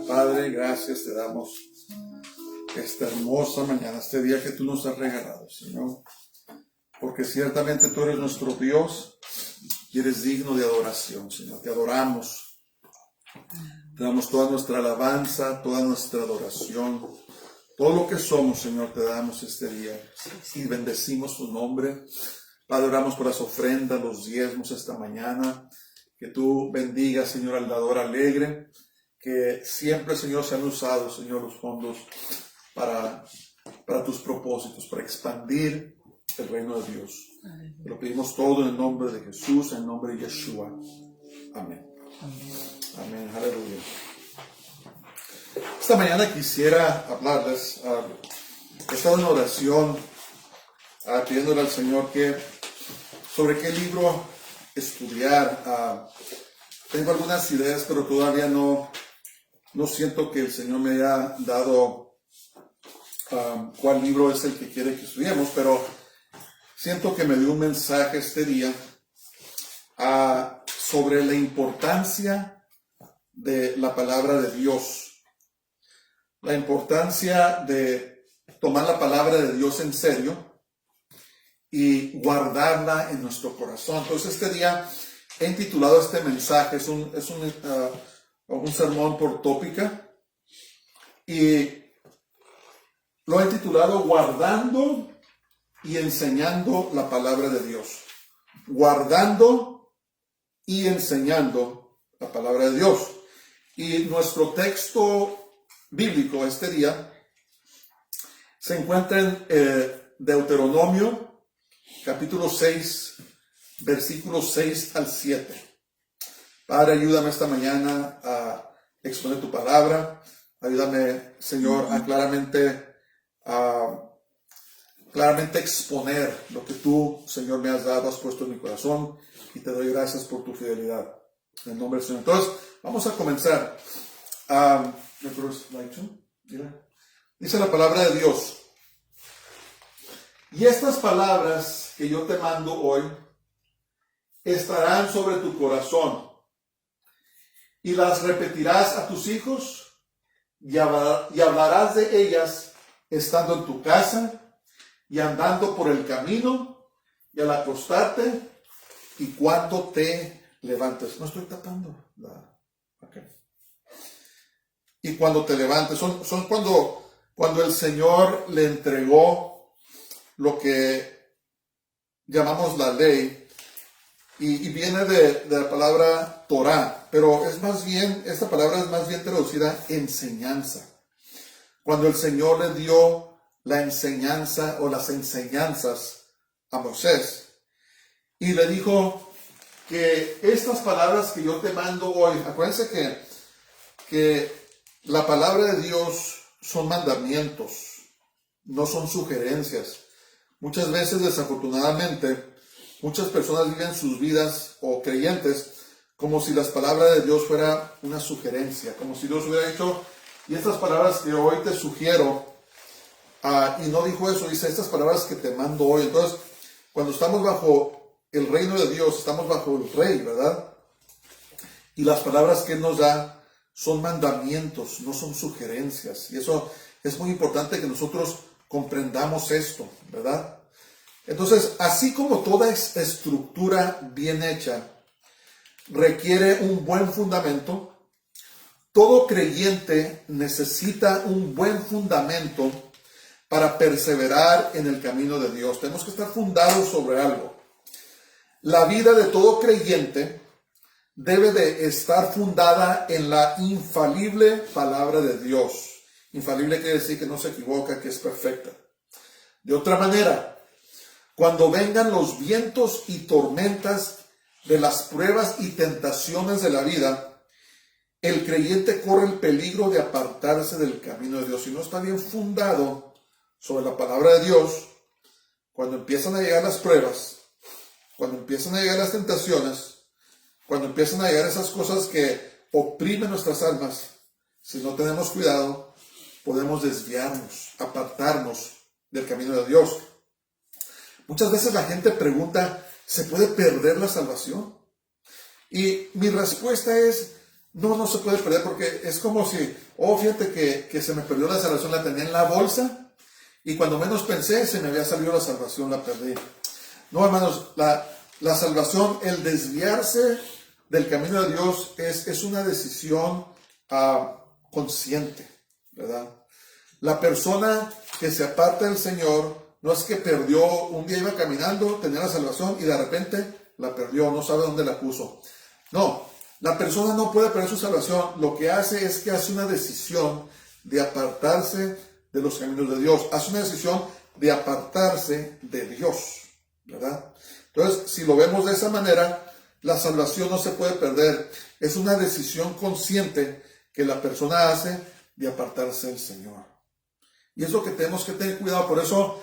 Padre, gracias te damos esta hermosa mañana, este día que tú nos has regalado, Señor, porque ciertamente tú eres nuestro Dios y eres digno de adoración, Señor. Te adoramos, te damos toda nuestra alabanza, toda nuestra adoración, todo lo que somos, Señor, te damos este día y bendecimos tu nombre. Padre, oramos por las ofrendas, los diezmos esta mañana, que tú bendigas, Señor, al dador alegre, que siempre, Señor, se han usado, Señor, los fondos para tus propósitos, para expandir el reino de Dios. Te lo pedimos todo en el nombre de Jesús, en el nombre de Yeshua. Amén. Amén. Aleluya. Esta mañana quisiera hablarles, he estado en oración pidiéndole al Señor sobre qué libro estudiar. Tengo algunas ideas, pero todavía no siento que el Señor me haya dado cuál libro es el que quiere que estudiemos, pero siento que me dio un mensaje este día sobre la importancia de la palabra de Dios, la importancia de tomar la palabra de Dios en serio y guardarla en nuestro corazón. Entonces este día he intitulado este mensaje, es un sermón por tópica, y lo he titulado Guardando y enseñando la palabra de Dios. Guardando y enseñando la palabra de Dios. Y nuestro texto bíblico este día se encuentra en Deuteronomio, capítulo 6, versículos 6 al 7. Padre, ayúdame esta mañana a exponer tu palabra. Ayúdame, Señor, a claramente exponer lo que tú, Señor, me has dado, has puesto en mi corazón, y te doy gracias por tu fidelidad. En el nombre del Señor. Entonces, vamos a comenzar. Dice la palabra de Dios: y estas palabras que yo te mando hoy estarán sobre tu corazón, y las repetirás a tus hijos, y hablarás de ellas estando en tu casa, y andando por el camino, y al acostarte, y cuando te levantes. No estoy tapando okay. Y cuando te levantes. Son cuando el Señor le entregó lo que llamamos la ley, y viene de la palabra Torah, pero esta palabra es más bien traducida enseñanza. Cuando el Señor le dio la enseñanza o las enseñanzas a Moisés, y le dijo que estas palabras que yo te mando hoy, acuérdense que la palabra de Dios son mandamientos, no son sugerencias. Muchas veces, desafortunadamente, muchas personas viven sus vidas, o creyentes, como si las palabras de Dios fuera una sugerencia, como si Dios hubiera dicho, y estas palabras que hoy te sugiero, y no dijo eso, dice estas palabras que te mando hoy. Entonces, cuando estamos bajo el reino de Dios, estamos bajo el Rey, ¿verdad? Y las palabras que Él nos da son mandamientos, no son sugerencias. Y eso es muy importante que nosotros comprendamos esto, ¿verdad? Entonces, así como toda estructura bien hecha requiere un buen fundamento, todo creyente necesita un buen fundamento para perseverar en el camino de Dios. Tenemos que estar fundados sobre algo. La vida de todo creyente debe de estar fundada en la infalible palabra de Dios. Infalible quiere decir que no se equivoca, que es perfecta. De otra manera, cuando vengan los vientos y tormentas de las pruebas y tentaciones de la vida, el creyente corre el peligro de apartarse del camino de Dios. Si no está bien fundado sobre la palabra de Dios, cuando empiezan a llegar las pruebas, cuando empiezan a llegar las tentaciones, cuando empiezan a llegar esas cosas que oprimen nuestras almas, si no tenemos cuidado, podemos desviarnos, apartarnos del camino de Dios. Muchas veces la gente pregunta, ¿se puede perder la salvación? Y mi respuesta es, no se puede perder, porque es como si oh, fíjate que se me perdió la salvación, la tenía en la bolsa y cuando menos pensé se me había salido la salvación, la perdí. No, hermanos, la salvación, el desviarse del camino de Dios es una decisión consciente, ¿verdad? La persona que se aparta del Señor no es que perdió, un día iba caminando, tenía la salvación y de repente la perdió, no sabe dónde la puso. No, la persona no puede perder su salvación. Lo que hace es que hace una decisión de apartarse de los caminos de Dios. Hace una decisión de apartarse de Dios, ¿verdad? Entonces, si lo vemos de esa manera, la salvación no se puede perder. Es una decisión consciente que la persona hace de apartarse del Señor. Y es lo que tenemos que tener cuidado. Por eso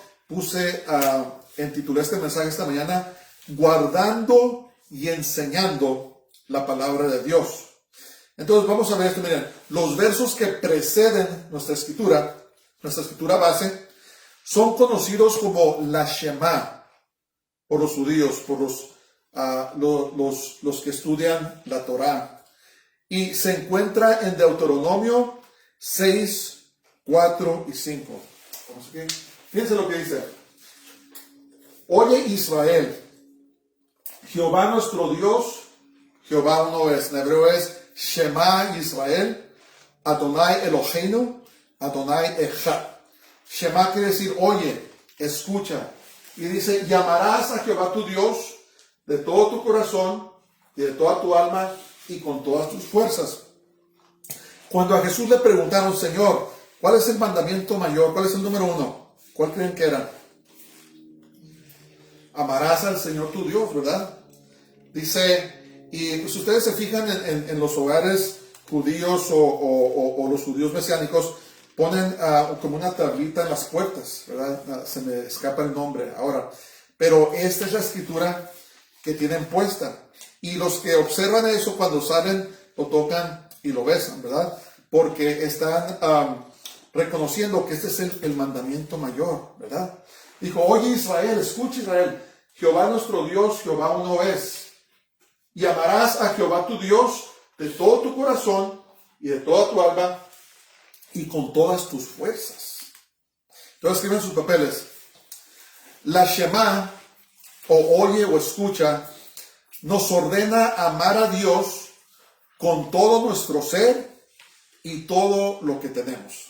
titulé este mensaje esta mañana, guardando y enseñando la palabra de Dios. Entonces vamos a ver esto, miren, los versos que preceden nuestra escritura base, son conocidos como la Shema por los judíos, por los que estudian la Torá. Y se encuentra en Deuteronomio 6, 4 y 5. Fíjense lo que dice. Oye Israel, Jehová nuestro Dios, Jehová uno es. En hebreo es Shema Israel, Adonai Eloheinu, Adonai Echad. Shema quiere decir oye, escucha. Y dice, llamarás a Jehová tu Dios de todo tu corazón y de toda tu alma y con todas tus fuerzas. Cuando a Jesús le preguntaron, Señor, ¿cuál es el mandamiento mayor? ¿Cuál es el número 1? ¿Cuál creen que era? Amarás al Señor tu Dios, ¿verdad? Dice, y pues ustedes se fijan en los hogares judíos o los judíos mesiánicos, ponen como una tablita en las puertas, ¿verdad? Se me escapa el nombre ahora. Pero esta es la escritura que tienen puesta. Y los que observan eso cuando salen, lo tocan y lo besan, ¿verdad? Porque están reconociendo que este es el mandamiento mayor, ¿verdad? Dijo, oye Israel, escucha Israel, Jehová nuestro Dios, Jehová uno es. Y amarás a Jehová tu Dios de todo tu corazón y de toda tu alma y con todas tus fuerzas. Entonces escriben sus papeles. La Shema, o oye o escucha, nos ordena amar a Dios con todo nuestro ser y todo lo que tenemos.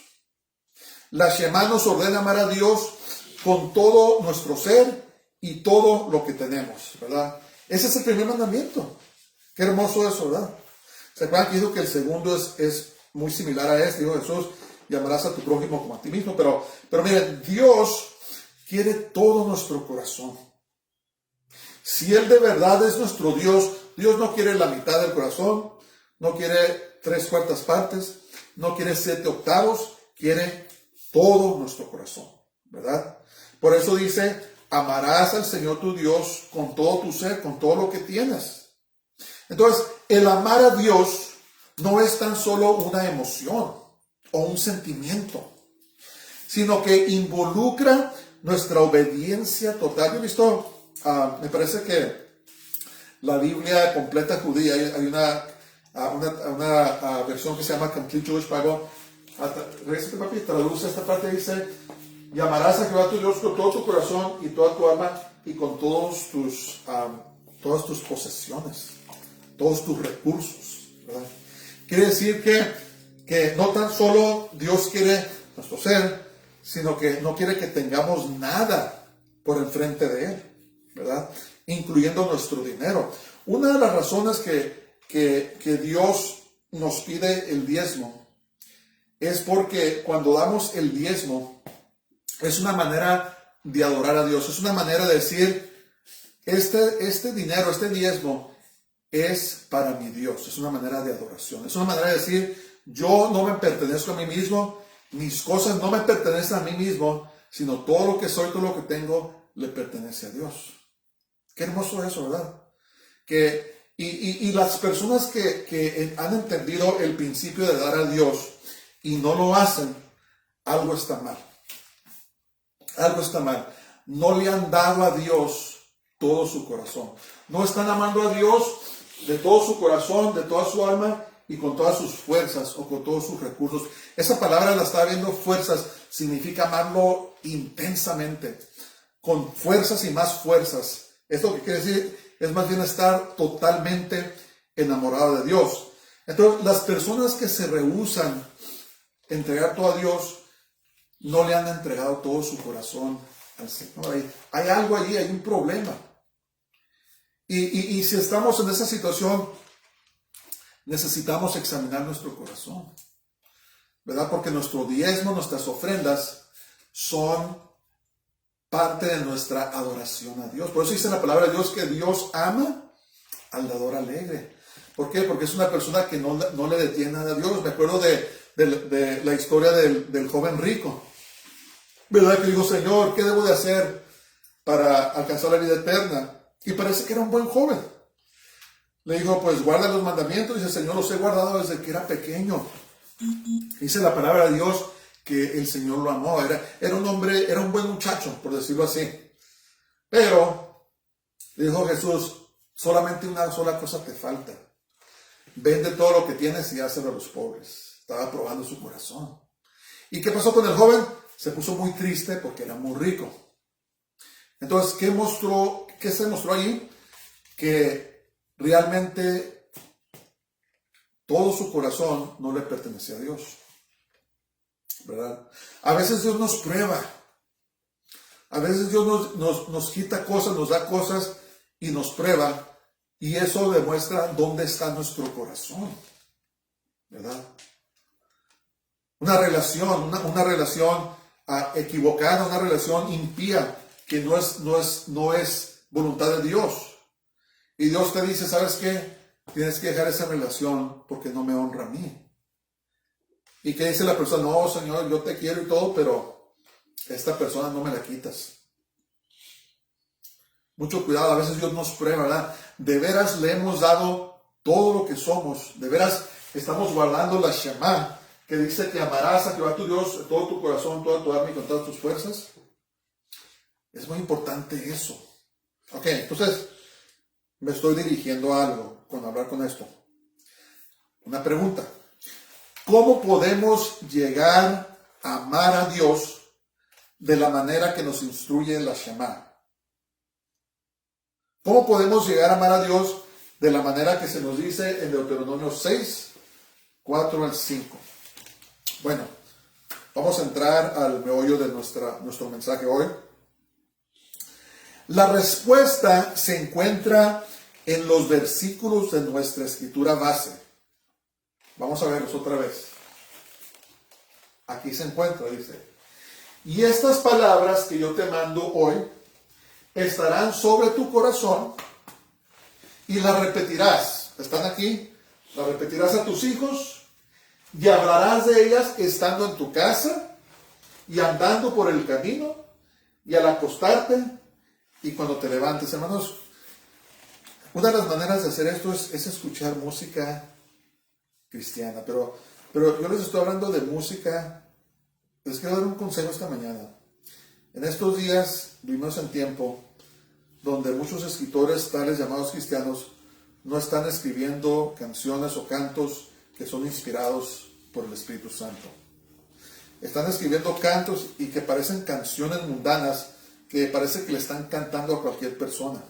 La Shema nos ordena amar a Dios con todo nuestro ser y todo lo que tenemos, ¿verdad? Ese es el primer mandamiento. Qué hermoso eso, ¿verdad? ¿Se acuerdan que dijo que el segundo es muy similar a este? Dijo Jesús, llamarás a tu prójimo como a ti mismo. Pero miren, Dios quiere todo nuestro corazón. Si Él de verdad es nuestro Dios, Dios no quiere la mitad del corazón, no quiere 3/4 partes, no quiere 7/8, quiere todo nuestro corazón, ¿verdad? Por eso dice, amarás al Señor tu Dios con todo tu ser, con todo lo que tienes. Entonces, el amar a Dios no es tan solo una emoción o un sentimiento, sino que involucra nuestra obediencia total. Yo he visto, me parece que la Biblia completa judía, hay una versión que se llama Complete Jewish Bible. Regresa, papi, traduce esta parte, dice, llamarás a Jehová tu Dios con todo tu corazón y toda tu alma y con todas tus posesiones, todos tus recursos, ¿verdad? Quiere decir que no tan solo Dios quiere nuestro ser, sino que no quiere que tengamos nada por enfrente de Él, ¿verdad? Incluyendo nuestro dinero. Una de las razones que Dios nos pide el diezmo es porque cuando damos el diezmo es una manera de adorar a Dios, es una manera de decir, este dinero, este diezmo es para mi Dios, es una manera de adoración, es una manera de decir, yo no me pertenezco a mí mismo, mis cosas no me pertenecen a mí mismo, sino todo lo que soy, todo lo que tengo, le pertenece a Dios. Qué hermoso eso, ¿verdad? Y las personas que han entendido el principio de dar a Dios y no lo hacen, algo está mal. Algo está mal. No le han dado a Dios todo su corazón. No están amando a Dios de todo su corazón, de toda su alma y con todas sus fuerzas o con todos sus recursos. Esa palabra la estaba viendo, fuerzas, significa amarlo intensamente, con fuerzas y más fuerzas. Esto que quiere decir es más bien estar totalmente enamorado de Dios. Entonces, las personas que se rehúsan a entregar todo a Dios, no le han entregado todo su corazón al Señor. Hay algo allí, hay un problema. Y si estamos en esa situación, necesitamos examinar nuestro corazón, ¿verdad? Porque nuestro diezmo, nuestras ofrendas son parte de nuestra adoración a Dios. Por eso dice la palabra de Dios que Dios ama al dador alegre. ¿Por qué? Porque es una persona que no le detiene a Dios. Me acuerdo de la historia del joven rico, ¿verdad? Que dijo, Señor, ¿qué debo de hacer para alcanzar la vida eterna? Y parece que era un buen joven. Le dijo, pues guarda los mandamientos. Dice, Señor, los he guardado desde que era pequeño. Dice la palabra de Dios que el Señor lo amó. Era un hombre, era un buen muchacho, por decirlo así. Pero, le dijo Jesús, solamente una sola cosa te falta. Vende todo lo que tienes y dáselo a los pobres. Estaba probando su corazón. ¿Y qué pasó con el joven? Se puso muy triste porque era muy rico. Entonces, ¿qué se mostró allí? Que realmente todo su corazón no le pertenecía a Dios, ¿verdad? A veces Dios nos prueba. A veces Dios nos quita cosas, nos da cosas y nos prueba. Y eso demuestra dónde está nuestro corazón, ¿verdad? Una relación equivocada, una relación impía, que no es voluntad de Dios. Y Dios te dice, ¿sabes qué? Tienes que dejar esa relación porque no me honra a mí. ¿Y qué dice la persona? No, Señor, yo te quiero y todo, pero esta persona no me la quitas. Mucho cuidado, a veces Dios nos prueba, ¿verdad? De veras le hemos dado todo lo que somos. De veras estamos guardando la Shema, que dice que amarás a Jehová tu Dios de todo tu corazón, toda tu alma y con todas tus fuerzas. Es muy importante eso. Ok, entonces me estoy dirigiendo a algo con hablar con esto. Una pregunta. ¿Cómo podemos llegar a amar a Dios de la manera que nos instruye la Shema? ¿Cómo podemos llegar a amar a Dios de la manera que se nos dice en Deuteronomio 6, 4 al 5? Bueno, vamos a entrar al meollo de nuestro mensaje hoy. La respuesta se encuentra en los versículos de nuestra escritura base. Vamos a verlos otra vez. Aquí se encuentra, dice. Y estas palabras que yo te mando hoy estarán sobre tu corazón y las repetirás. ¿Están aquí? Las repetirás a tus hijos y hablarás de ellas estando en tu casa y andando por el camino y al acostarte y cuando te levantes. Hermanos, una de las maneras de hacer esto es escuchar música cristiana, pero yo les estoy hablando de música. Les quiero dar un consejo esta mañana. En estos días vivimos en tiempo donde muchos escritores, tales llamados cristianos, no están escribiendo canciones o cantos que son inspirados por el Espíritu Santo. Están escribiendo cantos y que parecen canciones mundanas, que parece que le están cantando a cualquier persona.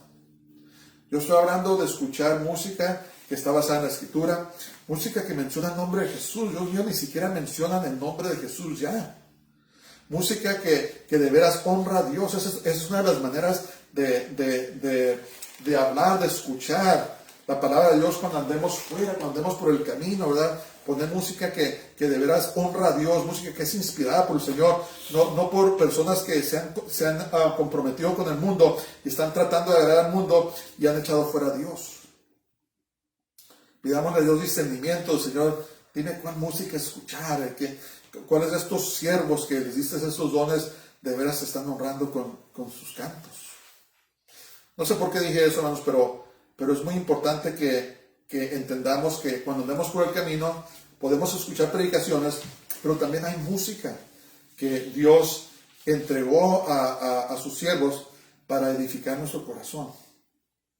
Yo estoy hablando de escuchar música que está basada en la Escritura, música que menciona el nombre de Jesús. Ya ni siquiera mencionan el nombre de Jesús ya. Música que de veras honra a Dios. Esa es una de las maneras de hablar, de escuchar la palabra de Dios cuando andemos fuera, cuando andemos por el camino, ¿verdad? Poner música que de veras honra a Dios, música que es inspirada por el Señor, no por personas que se han comprometido con el mundo y están tratando de agradar al mundo y han echado fuera a Dios. Pidámosle a Dios discernimiento, Señor, dime cuál música escuchar, cuáles de estos siervos que les diste esos dones de veras se están honrando con sus cantos. No sé por qué dije eso, hermanos, pero es muy importante que entendamos que cuando andemos por el camino podemos escuchar predicaciones, pero también hay música que Dios entregó a sus siervos para edificar nuestro corazón.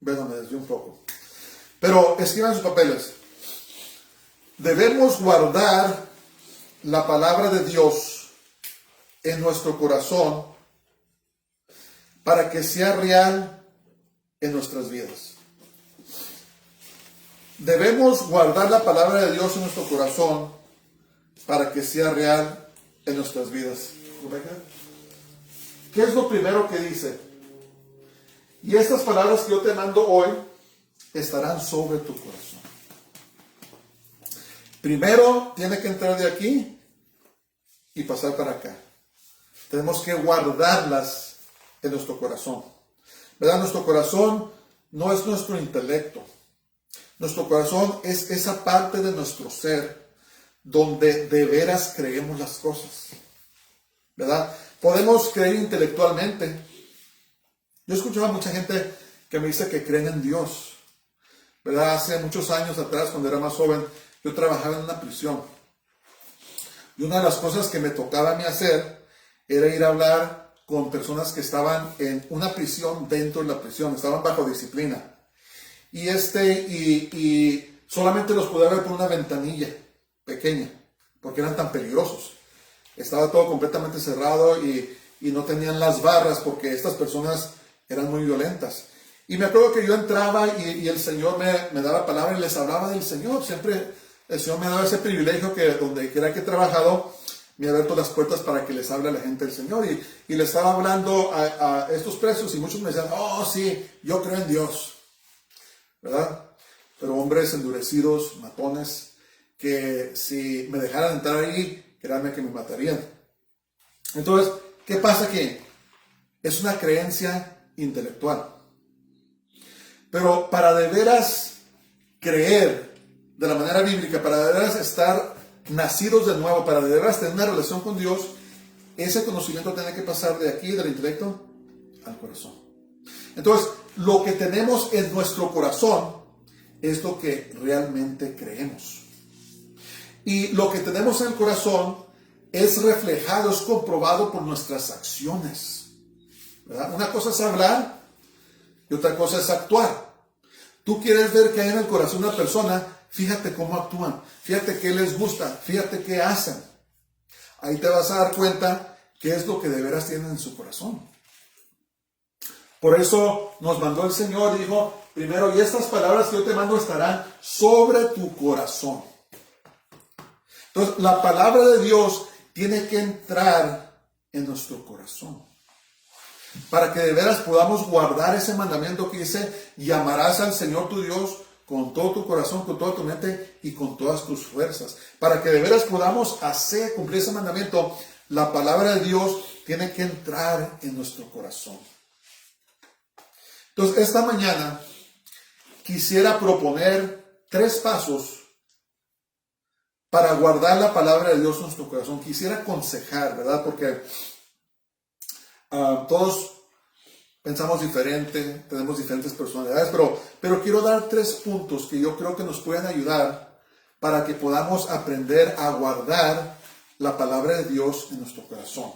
Bueno, me desvié un poco. Pero escriban sus papeles. Debemos guardar la palabra de Dios en nuestro corazón para que sea real en nuestras vidas. Debemos guardar la palabra de Dios en nuestro corazón para que sea real en nuestras vidas. ¿Qué es lo primero que dice? Y estas palabras que yo te mando hoy estarán sobre tu corazón. Primero tiene que entrar de aquí y pasar para acá. Tenemos que guardarlas en nuestro corazón. ¿Verdad? Nuestro corazón no es nuestro intelecto. Nuestro corazón es esa parte de nuestro ser donde de veras creemos las cosas. ¿Verdad? Podemos creer intelectualmente. Yo he escuchado a mucha gente que me dice que creen en Dios. ¿Verdad? Hace muchos años atrás, cuando era más joven, yo trabajaba en una prisión. Y una de las cosas que me tocaba a mí hacer era ir a hablar con personas que estaban en una prisión dentro de la prisión, estaban bajo disciplina. Y solamente los podía ver por una ventanilla pequeña, porque eran tan peligrosos. Estaba todo completamente cerrado y no tenían las barras porque estas personas eran muy violentas. Y me acuerdo que yo entraba y el Señor me daba palabra y les hablaba del Señor. Siempre el Señor me daba ese privilegio que donde quiera que he trabajado, me ha abierto las puertas para que les hable a la gente del Señor. Y le estaba hablando a estos presos y muchos me decían, oh sí, yo creo en Dios. ¿Verdad? Pero hombres endurecidos, matones, que si me dejaran entrar ahí, créanme que me matarían. Entonces, ¿qué pasa aquí? Es una creencia intelectual. Pero para de veras creer de la manera bíblica, para de veras estar nacidos de nuevo, para de veras tener una relación con Dios, ese conocimiento tiene que pasar de aquí, del intelecto, al corazón. Entonces, lo que tenemos en nuestro corazón es lo que realmente creemos. Y lo que tenemos en el corazón es reflejado, es comprobado por nuestras acciones. ¿Verdad? Una cosa es hablar y otra cosa es actuar. Tú quieres ver qué hay en el corazón de una persona, fíjate cómo actúan, fíjate qué les gusta, fíjate qué hacen. Ahí te vas a dar cuenta qué es lo que de veras tienen en su corazón. Por eso nos mandó el Señor y dijo, primero, y estas palabras que yo te mando estarán sobre tu corazón. Entonces, la palabra de Dios tiene que entrar en nuestro corazón. Para que de veras podamos guardar ese mandamiento que dice, y amarás al Señor tu Dios con todo tu corazón, con toda tu mente y con todas tus fuerzas. Para que de veras podamos cumplir ese mandamiento, la palabra de Dios tiene que entrar en nuestro corazón. Entonces, esta mañana quisiera proponer 3 pasos para guardar la palabra de Dios en nuestro corazón. Quisiera aconsejar, ¿verdad? Porque todos pensamos diferente, tenemos diferentes personalidades, pero quiero dar 3 puntos que yo creo que nos pueden ayudar para que podamos aprender a guardar la palabra de Dios en nuestro corazón.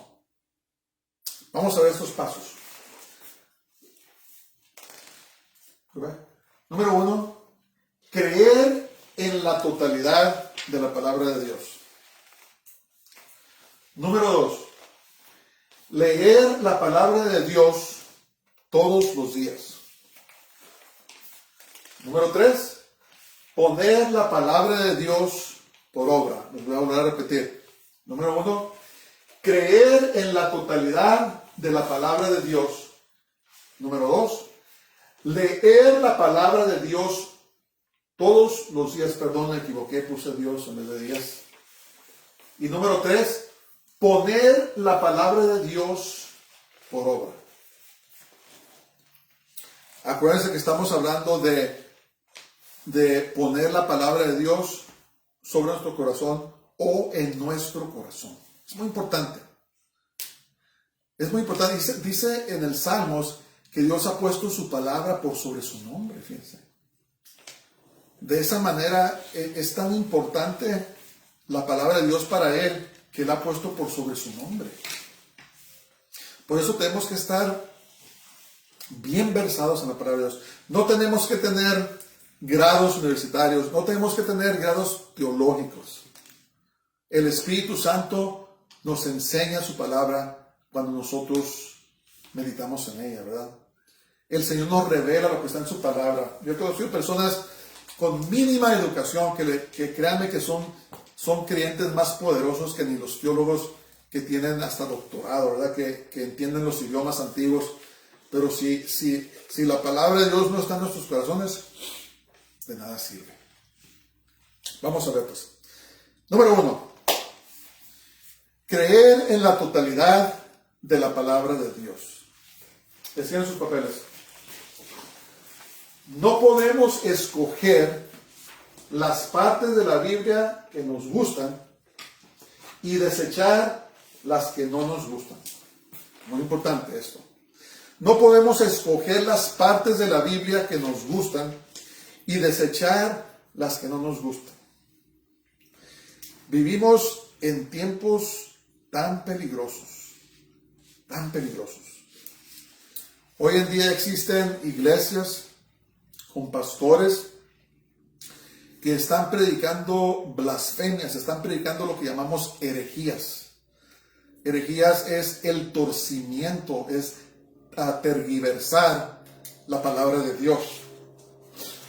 Vamos a ver estos pasos. Número 1, creer en la totalidad de la palabra de Dios. Número 2, leer la palabra de Dios todos los días. Número 3, poner la palabra de Dios por obra. Les voy a volver a repetir. Número 1, creer en la totalidad de la palabra de Dios. Número 2, leer la palabra de Dios todos los días. Perdón, me equivoqué, puse Dios en vez de días. Y número 3, poner la palabra de Dios por obra. Acuérdense que estamos hablando de poner la palabra de Dios sobre nuestro corazón o en nuestro corazón. Es muy importante. Es muy importante. Dice en el Salmos que Dios ha puesto su palabra por sobre su nombre, fíjense. De esa manera es tan importante la palabra de Dios para Él que Él ha puesto por sobre su nombre. Por eso tenemos que estar bien versados en la palabra de Dios. No tenemos que tener grados universitarios, no tenemos que tener grados teológicos. El Espíritu Santo nos enseña su palabra cuando nosotros meditamos en ella, ¿verdad? El Señor nos revela lo que está en su palabra. Yo he conocido personas con mínima educación que créanme que son creyentes más poderosos que ni los teólogos que tienen hasta doctorado, ¿verdad? Que entienden los idiomas antiguos. Pero si la palabra de Dios no está en nuestros corazones, de nada sirve. Vamos a ver pues. Número 1. Creer en la totalidad de la palabra de Dios. Decían sus papeles. No podemos escoger las partes de la Biblia que nos gustan y desechar las que no nos gustan. Muy importante esto. No podemos escoger las partes de la Biblia que nos gustan y desechar las que no nos gustan. Vivimos en tiempos tan peligrosos, tan peligrosos. Hoy en día existen iglesias con pastores que están predicando blasfemias, están predicando lo que llamamos herejías. Herejías es el torcimiento, es tergiversar la palabra de Dios.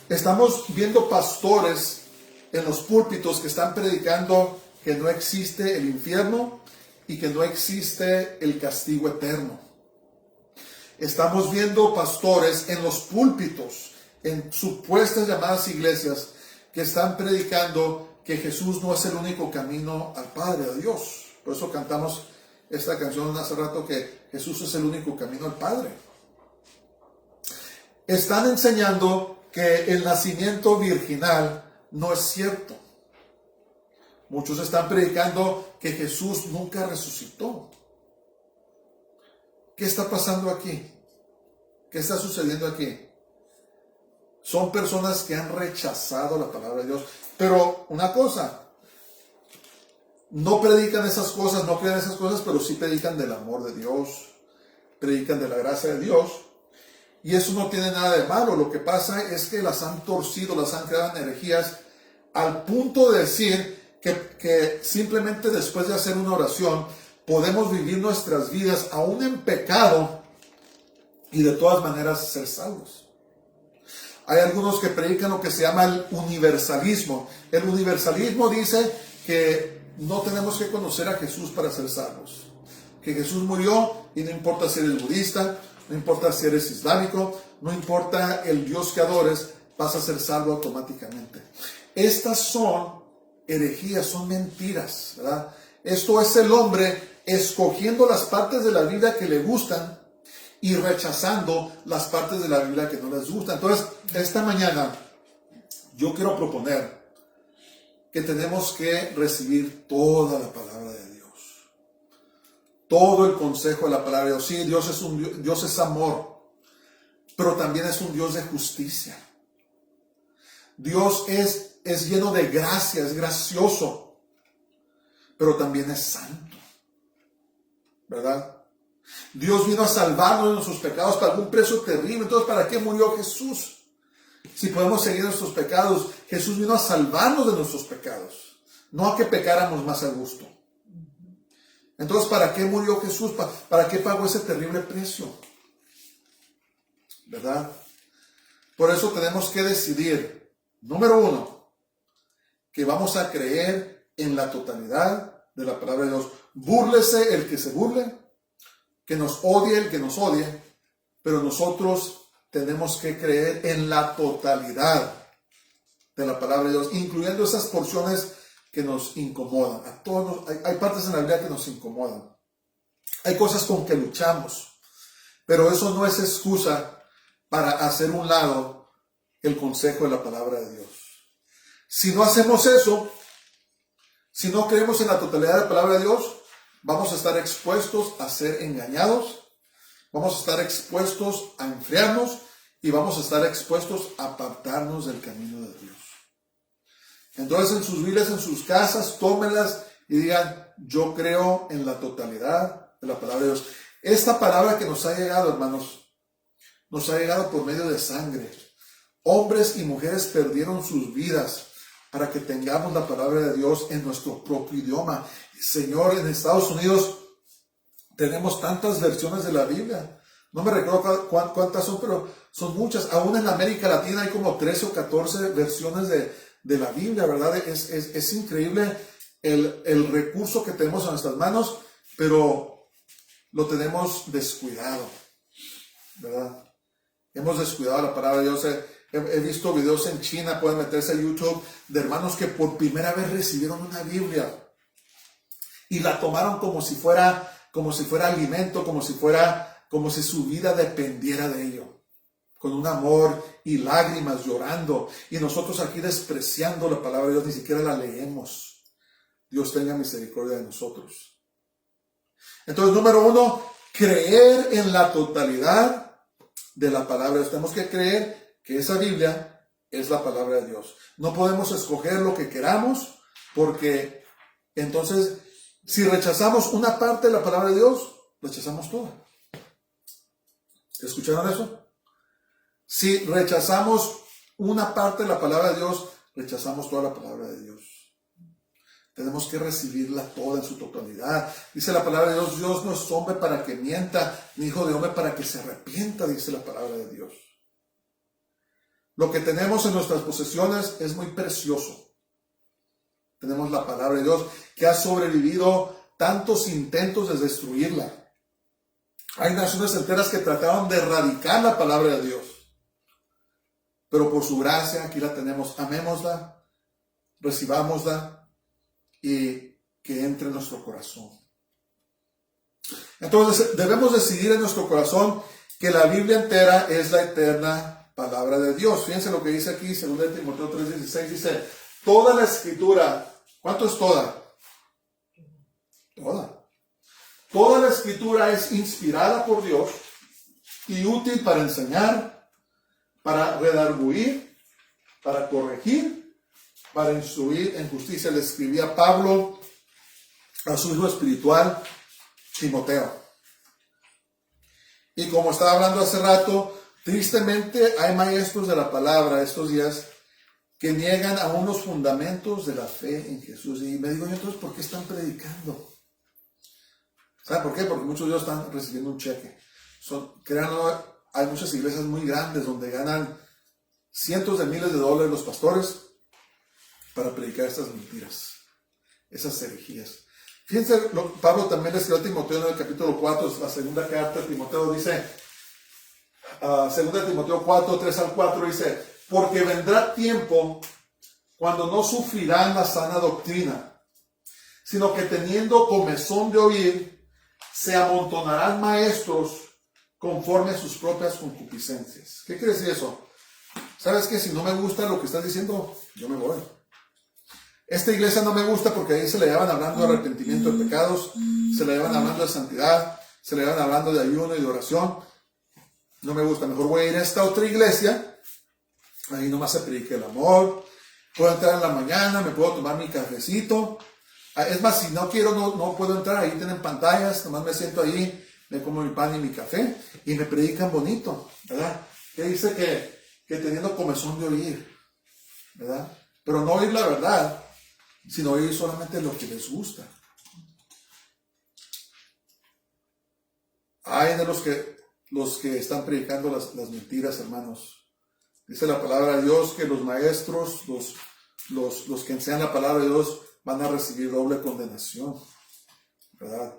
Estamos viendo pastores en los púlpitos que están predicando que no existe el infierno y que no existe el castigo eterno. Estamos viendo pastores en los púlpitos, en supuestas llamadas iglesias, que están predicando que Jesús no es el único camino al Padre, a Dios. Por eso cantamos esta canción hace rato, que Jesús es el único camino al Padre. Están enseñando que el nacimiento virginal no es cierto. Muchos están predicando que Jesús nunca resucitó. ¿Qué está pasando aquí? ¿Qué está sucediendo aquí? Son personas que han rechazado la palabra de Dios. Pero una cosa, no predican esas cosas, no creen esas cosas, pero sí predican del amor de Dios, predican de la gracia de Dios. Y eso no tiene nada de malo. Lo que pasa es que las han torcido, las han creado en herejías, al punto de decir que simplemente después de hacer una oración podemos vivir nuestras vidas aún en pecado y de todas maneras ser salvos. Hay algunos que predican lo que se llama el universalismo. El universalismo dice que no tenemos que conocer a Jesús para ser salvos. Que Jesús murió y no importa si eres budista, no importa si eres islámico, no importa el Dios que adores, vas a ser salvo automáticamente. Estas son herejías, son mentiras, ¿verdad? Esto es el hombre escogiendo las partes de la Biblia que le gustan y rechazando las partes de la Biblia que no les gustan. Entonces, esta mañana yo quiero proponer que tenemos que recibir toda la palabra de Dios. Todo el consejo de la palabra de Dios. Sí, Dios es amor, pero también es un Dios de justicia. Dios es lleno de gracia, es gracioso, pero también es santo, ¿verdad? Dios vino a salvarnos de nuestros pecados, pagó un precio terrible. Entonces, ¿para qué murió Jesús? Si podemos seguir nuestros pecados, Jesús vino a salvarnos de nuestros pecados, no a que pecáramos más a gusto. Entonces, ¿para qué murió Jesús? ¿Para qué pagó ese terrible precio? ¿Verdad? Por eso tenemos que decidir, número 1, que vamos a creer en la totalidad de la palabra de Dios. Búrlese el que se burle, que nos odie el que nos odie, pero nosotros tenemos que creer en la totalidad de la palabra de Dios, incluyendo esas porciones que nos incomodan. A todos hay partes en la Biblia que nos incomodan. Hay cosas con que luchamos, pero eso no es excusa para hacer un lado el consejo de la palabra de Dios. Si no hacemos eso, si no creemos en la totalidad de la palabra de Dios, vamos a estar expuestos a ser engañados, vamos a estar expuestos a enfriarnos y vamos a estar expuestos a apartarnos del camino de Dios. Entonces, en sus Biblias, en sus casas, tómenlas y digan: yo creo en la totalidad de la palabra de Dios. Esta palabra que nos ha llegado, hermanos, nos ha llegado por medio de sangre, hombres y mujeres perdieron sus vidas para que tengamos la palabra de Dios en nuestro propio idioma. Señor, en Estados Unidos tenemos tantas versiones de la Biblia. No me recuerdo cuántas son, pero son muchas. Aún en América Latina hay como 13 o 14 versiones de la Biblia, ¿verdad? Es increíble el recurso que tenemos en nuestras manos, pero lo tenemos descuidado, ¿verdad? Hemos descuidado la palabra de Dios. He visto videos en China, pueden meterse a YouTube, de hermanos que por primera vez recibieron una Biblia y la tomaron como si fuera alimento, como si su vida dependiera de ello, con un amor y lágrimas, llorando, y nosotros aquí despreciando la palabra de Dios, ni siquiera la leemos. Dios tenga misericordia de nosotros. Entonces, número 1, creer en la totalidad de la palabra de Dios. Tenemos que creer que esa Biblia es la palabra de Dios. No podemos escoger lo que queramos, porque entonces, si rechazamos una parte de la palabra de Dios, rechazamos toda. ¿Escucharon eso? Si rechazamos una parte de la palabra de Dios, rechazamos toda la palabra de Dios. Tenemos que recibirla toda en su totalidad. Dice la palabra de Dios, Dios no es hombre para que mienta, ni hijo de hombre para que se arrepienta, dice la palabra de Dios. Lo que tenemos en nuestras posesiones es muy precioso. Tenemos la palabra de Dios que ha sobrevivido tantos intentos de destruirla. Hay naciones enteras que trataron de erradicar la palabra de Dios. Pero por su gracia aquí la tenemos. Amémosla, recibámosla y que entre en nuestro corazón. Entonces debemos decidir en nuestro corazón que la Biblia entera es la eterna palabra de Dios. Fíjense lo que dice aquí, 2 Timoteo 3:16, dice, toda la escritura, ¿cuánto es toda? Toda. Toda la escritura es inspirada por Dios y útil para enseñar, para redarguir, para corregir, para instruir en justicia. Le escribía Pablo a su hijo espiritual, Timoteo. Y como estaba hablando hace rato, tristemente hay maestros de la palabra estos días que niegan aún los fundamentos de la fe en Jesús. Y me digo yo, entonces, ¿por qué están predicando? ¿Saben por qué? Porque muchos de ellos están recibiendo un cheque. Créanlo, hay muchas iglesias muy grandes donde ganan cientos de miles de dólares los pastores para predicar estas mentiras, esas herejías. Fíjense, Pablo también le escribió a Timoteo en el capítulo 4, la segunda carta de Timoteo, dice, 2 Timoteo 4, 3 al 4, dice, porque vendrá tiempo cuando no sufrirán la sana doctrina, sino que teniendo comezón de oír, se amontonarán maestros conforme a sus propias concupiscencias. ¿Qué quiere decir eso? ¿Sabes qué? Si no me gusta lo que estás diciendo, yo me voy. Esta iglesia no me gusta porque ahí se le llevan hablando de arrepentimiento de pecados, se le llevan hablando de santidad, se le llevan hablando de ayuno y de oración. No me gusta, mejor voy a ir a esta otra iglesia, ahí nomás se predica el amor, puedo entrar en la mañana, me puedo tomar mi cafecito. Es más, si no quiero, no puedo entrar, ahí tienen pantallas, nomás me siento ahí, me como mi pan y mi café, y me predican bonito, ¿verdad? Que dice que teniendo comezón de oír, ¿verdad? Pero no oír la verdad, sino oír solamente lo que les gusta. Hay de los que están predicando las mentiras, hermanos. Dice la palabra de Dios que los maestros, los que enseñan la palabra de Dios, van a recibir doble condenación, ¿verdad?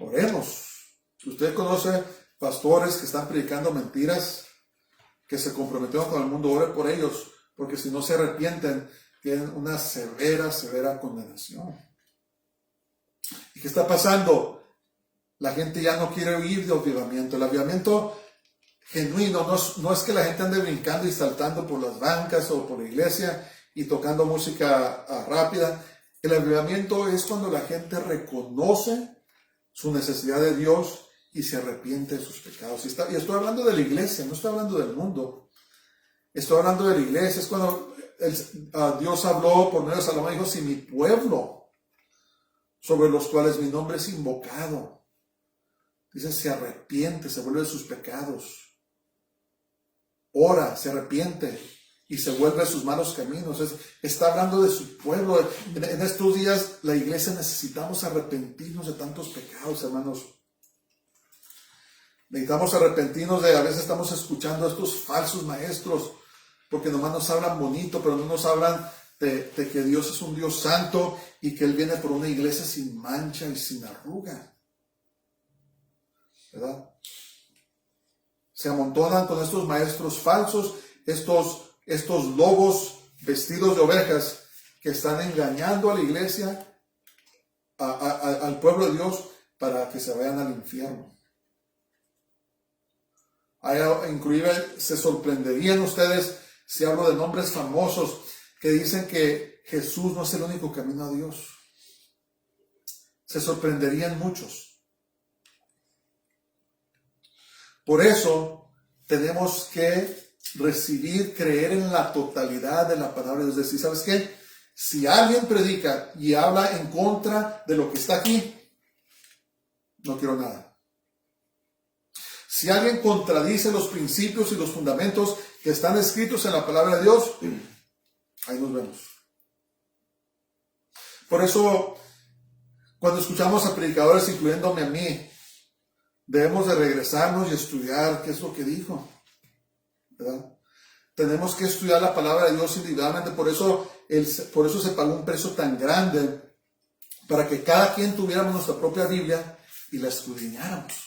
Oremos. Si usted conoce pastores que están predicando mentiras, que se comprometieron con el mundo, ore por ellos, porque si no se arrepienten, tienen una severa condenación. ¿Y qué está pasando? La gente ya no quiere oír de avivamiento. El avivamiento genuino no es que la gente ande brincando y saltando por las bancas o por la iglesia y tocando música rápida. El avivamiento es cuando la gente reconoce su necesidad de Dios y se arrepiente de sus pecados. Y estoy hablando de la iglesia, no estoy hablando del mundo. Estoy hablando de la iglesia. Es cuando Dios habló por medio de Salomón y dijo, si mi pueblo, sobre los cuales mi nombre es invocado, dice, se arrepiente, se vuelve de sus pecados, ora, se arrepiente y se vuelve a sus malos caminos. Está hablando de su pueblo. En estos días la iglesia necesitamos arrepentirnos de tantos pecados, hermanos. Necesitamos arrepentirnos a veces estamos escuchando a estos falsos maestros, porque nomás nos hablan bonito, pero no nos hablan de que Dios es un Dios santo y que Él viene por una iglesia sin mancha y sin arruga. ¿Verdad? Se amontonan con estos maestros falsos, estos lobos vestidos de ovejas que están engañando a la iglesia, al pueblo de Dios, para que se vayan al infierno. Inclusive se sorprenderían ustedes si hablo de nombres famosos que dicen que Jesús no es el único camino a Dios. Se sorprenderían muchos. Por eso tenemos que creer en la totalidad de la palabra. Es decir, ¿sabes qué? Si alguien predica y habla en contra de lo que está aquí, no quiero nada. Si alguien contradice los principios y los fundamentos que están escritos en la palabra de Dios, ahí nos vemos. Por eso, cuando escuchamos a predicadores, incluyéndome a mí, debemos de regresarnos y estudiar qué es lo que dijo, ¿verdad? Tenemos que estudiar la palabra de Dios individualmente. Por eso se pagó un precio tan grande, para que cada quien tuviéramos nuestra propia Biblia y la escudriñáramos.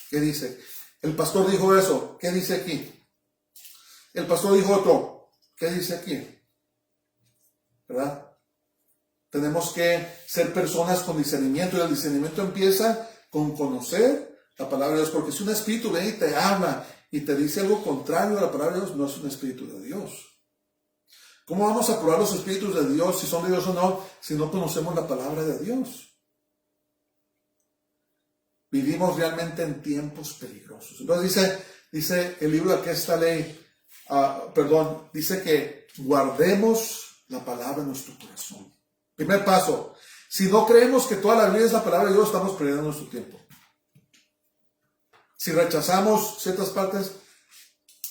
¿Qué dice? El pastor dijo eso. ¿Qué dice aquí? El pastor dijo otro. ¿Qué dice aquí? ¿Verdad? Tenemos que ser personas con discernimiento, y el discernimiento empieza con conocer la palabra de Dios, porque si un espíritu viene y te habla y te dice algo contrario a la palabra de Dios, no es un espíritu de Dios. ¿Cómo vamos a probar los espíritus de Dios, si son de Dios o no, si no conocemos la palabra de Dios? Vivimos realmente en tiempos peligrosos. Entonces dice el libro de esta ley, dice que guardemos la palabra en nuestro corazón. Primer paso, si no creemos que toda la Biblia es la palabra de Dios, estamos perdiendo nuestro tiempo. Si rechazamos ciertas partes,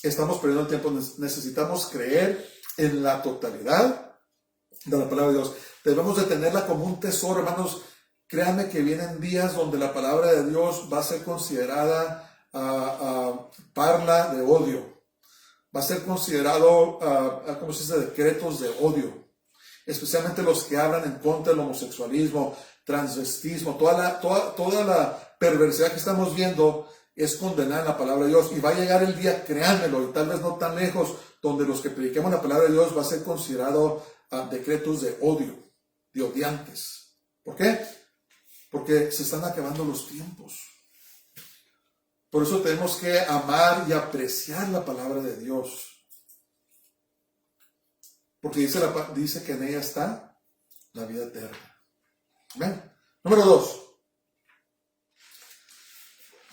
estamos perdiendo el tiempo. Necesitamos creer en la totalidad de la palabra de Dios. Debemos de tenerla como un tesoro, hermanos. Créanme que vienen días donde la palabra de Dios va a ser considerada parla de odio. Va a ser considerado, ¿cómo se dice?, decretos de odio. Especialmente los que hablan en contra del homosexualismo, transvestismo, toda la perversidad que estamos viendo es condenada en la palabra de Dios. Y va a llegar el día, créanmelo, y tal vez no tan lejos, donde los que prediquemos la palabra de Dios va a ser considerado decretos de odio, de odiantes. ¿Por qué? Porque se están acabando los tiempos. Por eso tenemos que amar y apreciar la palabra de Dios. Porque dice que en ella está la vida eterna. ¿Amén? Número 2.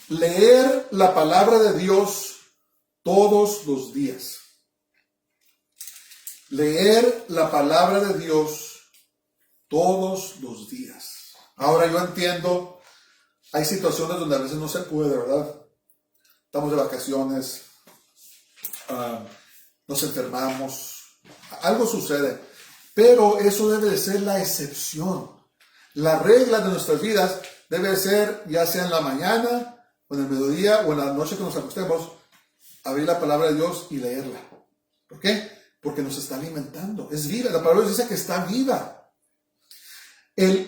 Leer la palabra de Dios todos los días. Leer la palabra de Dios todos los días. Ahora yo entiendo, hay situaciones donde a veces no se puede, ¿verdad? Estamos de vacaciones, nos enfermamos, algo sucede, pero eso debe de ser la excepción. La regla de nuestras vidas debe ser, ya sea en la mañana, o en el mediodía, o en la noche que nos acostemos, abrir la palabra de Dios y leerla. ¿Por qué? Porque nos está alimentando, es viva. La palabra de Dios dice que está viva.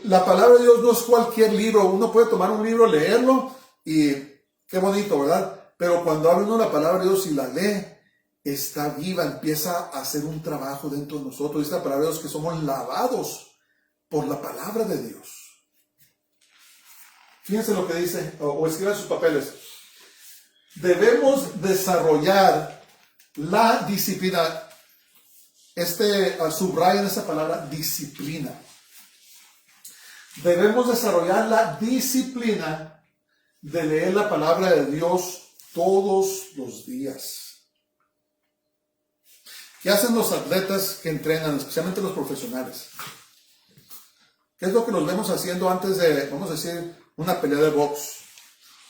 La palabra de Dios no es cualquier libro. Uno puede tomar un libro, leerlo y qué bonito, ¿verdad? Pero cuando abre uno la palabra de Dios y la lee, está viva, empieza a hacer un trabajo dentro de nosotros. Dice la palabra de Dios que somos lavados por la palabra de Dios. Fíjense lo que dice, o escriban sus papeles. Debemos desarrollar la disciplina. Subrayen esa palabra, disciplina. Debemos desarrollar la disciplina de leer la palabra de Dios todos los días. ¿Qué hacen los atletas que entrenan, especialmente los profesionales? ¿Qué es lo que los vemos haciendo antes de, vamos a decir, una pelea de box,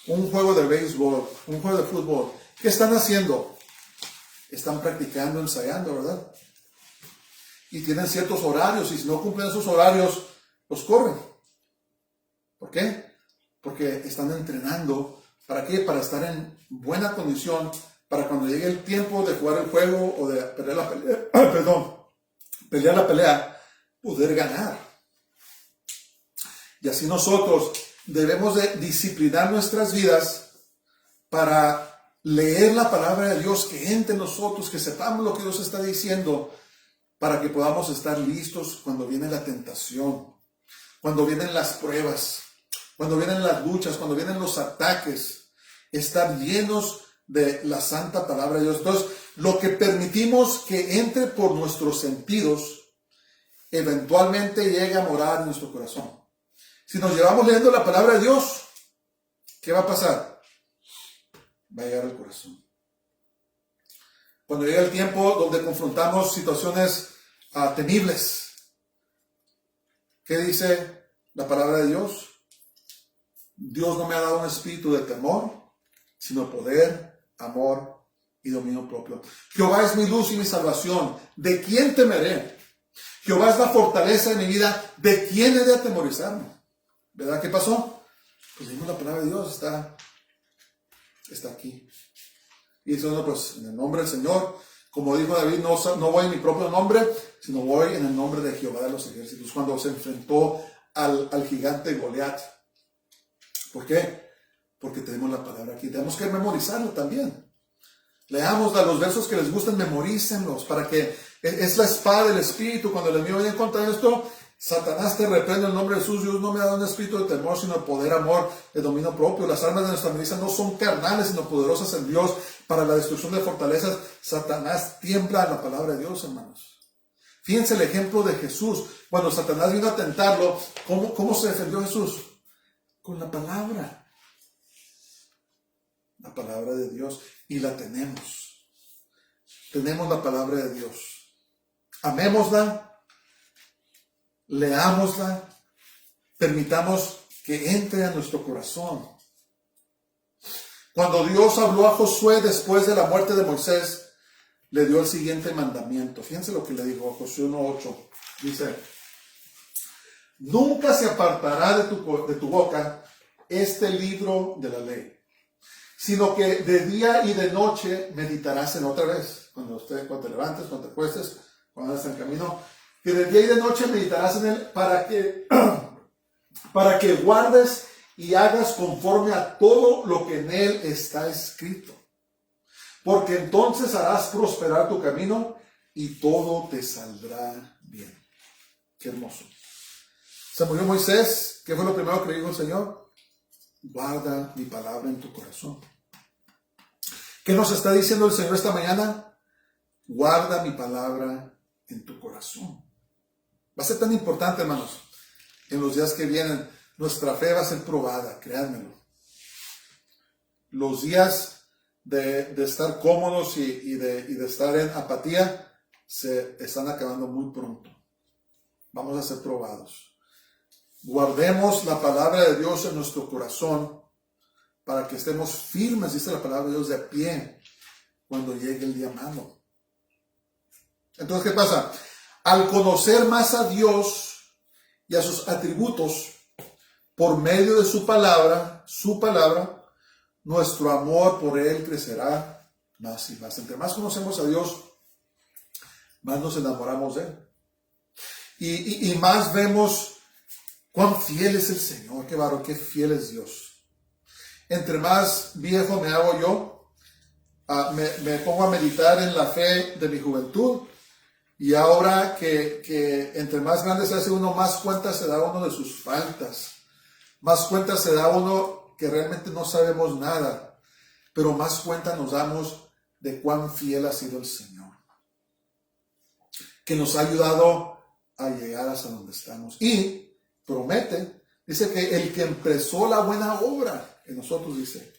un juego de béisbol, un juego de fútbol? ¿Qué están haciendo? Están practicando, ensayando, ¿verdad? Y tienen ciertos horarios, y si no cumplen esos horarios, los corren. ¿Por qué? Porque están entrenando. ¿Para qué? Para estar en buena condición, para cuando llegue el tiempo de jugar el juego o de pelear la pelea, pelear la pelea, poder ganar. Y así nosotros debemos de disciplinar nuestras vidas para leer la palabra de Dios, que entre nosotros, que sepamos lo que Dios está diciendo, para que podamos estar listos cuando viene la tentación, cuando vienen las pruebas, cuando vienen las luchas, cuando vienen los ataques, estar llenos de la santa palabra de Dios. Entonces, lo que permitimos que entre por nuestros sentidos, eventualmente llega a morar en nuestro corazón. Si nos llevamos leyendo la palabra de Dios, ¿qué va a pasar? Va a llegar al corazón. Cuando llega el tiempo donde confrontamos situaciones temibles, ¿qué dice la palabra de Dios? Dios no me ha dado un espíritu de temor, sino poder, amor y dominio propio. Jehová es mi luz y mi salvación. ¿De quién temeré? Jehová es la fortaleza de mi vida. ¿De quién he de atemorizarme? ¿Verdad? ¿Qué pasó? Pues leímos la palabra de Dios, está aquí. Y dice, bueno, pues en el nombre del Señor, como dijo David, no voy en mi propio nombre, sino voy en el nombre de Jehová de los ejércitos, cuando se enfrentó al gigante Goliat. ¿Por qué? Porque tenemos la palabra aquí. Tenemos que memorizarlo también. Leamos los versos que les gusten, memorícenlos, para que es la espada del Espíritu. Cuando el enemigo viene en contra de esto, Satanás te reprende en el nombre de Jesús. Dios no me ha dado un espíritu de temor, sino de poder, amor, de dominio propio. Las armas de nuestra milicia no son carnales, sino poderosas en Dios para la destrucción de fortalezas. Satanás tiembla en la palabra de Dios, hermanos. Fíjense el ejemplo de Jesús. Cuando Satanás vino a tentarlo, ¿cómo se defendió Jesús? Con la palabra. La palabra de Dios. Y la tenemos. Tenemos la palabra de Dios. Amémosla. Leámosla, permitamos que entre a nuestro corazón. Cuando Dios habló a Josué después de la muerte de Moisés, le dio el siguiente mandamiento. Fíjense lo que le dijo a Josué 1:8. Dice, nunca se apartará de tu boca este libro de la ley, sino que de día y de noche meditarás en otra vez. Cuando te levantes, cuando te acuestes, cuando andes en camino, que de día y de noche meditarás en él para que guardes y hagas conforme a todo lo que en él está escrito. Porque entonces harás prosperar tu camino y todo te saldrá bien. Qué hermoso. Se murió Moisés. ¿Qué fue lo primero que le dijo el Señor? Guarda mi palabra en tu corazón. ¿Qué nos está diciendo el Señor esta mañana? Guarda mi palabra en tu corazón. Va a ser tan importante, hermanos, en los días que vienen. Nuestra fe va a ser probada, créanmelo. Los días de estar cómodos y de estar en apatía se están acabando muy pronto. Vamos a ser probados. Guardemos la palabra de Dios en nuestro corazón para que estemos firmes, dice la palabra de Dios, de pie cuando llegue el día malo. Entonces, ¿qué pasa? Al conocer más a Dios y a sus atributos por medio de su palabra, nuestro amor por Él crecerá más y más. Entre más conocemos a Dios, más nos enamoramos de Él. Y más vemos cuán fiel es el Señor, qué fiel es Dios. Entre más viejo me hago yo, me pongo a meditar en la fe de mi juventud. Y ahora que entre más grande se hace uno, más cuenta se da uno de sus faltas. Más cuenta se da uno que realmente no sabemos nada. Pero más cuenta nos damos de cuán fiel ha sido el Señor. Que nos ha ayudado a llegar hasta donde estamos. Y promete, dice que el que empezó la buena obra en nosotros, dice,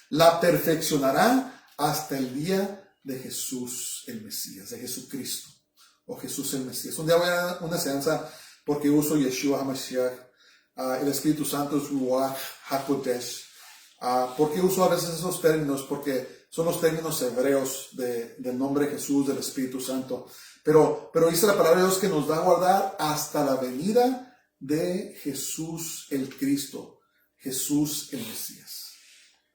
la perfeccionará hasta el día de Jesús el Mesías, de Jesucristo. O Jesús el Mesías. Un día voy a una enseñanza porque uso Yeshua HaMashiach, el Espíritu Santo es Ruach HaKodesh. ¿Por qué uso a veces esos términos? Porque Son los términos hebreos del nombre de Jesús, del Espíritu Santo. Pero dice la palabra de Dios que nos va a guardar hasta la venida de Jesús el Cristo, Jesús el Mesías.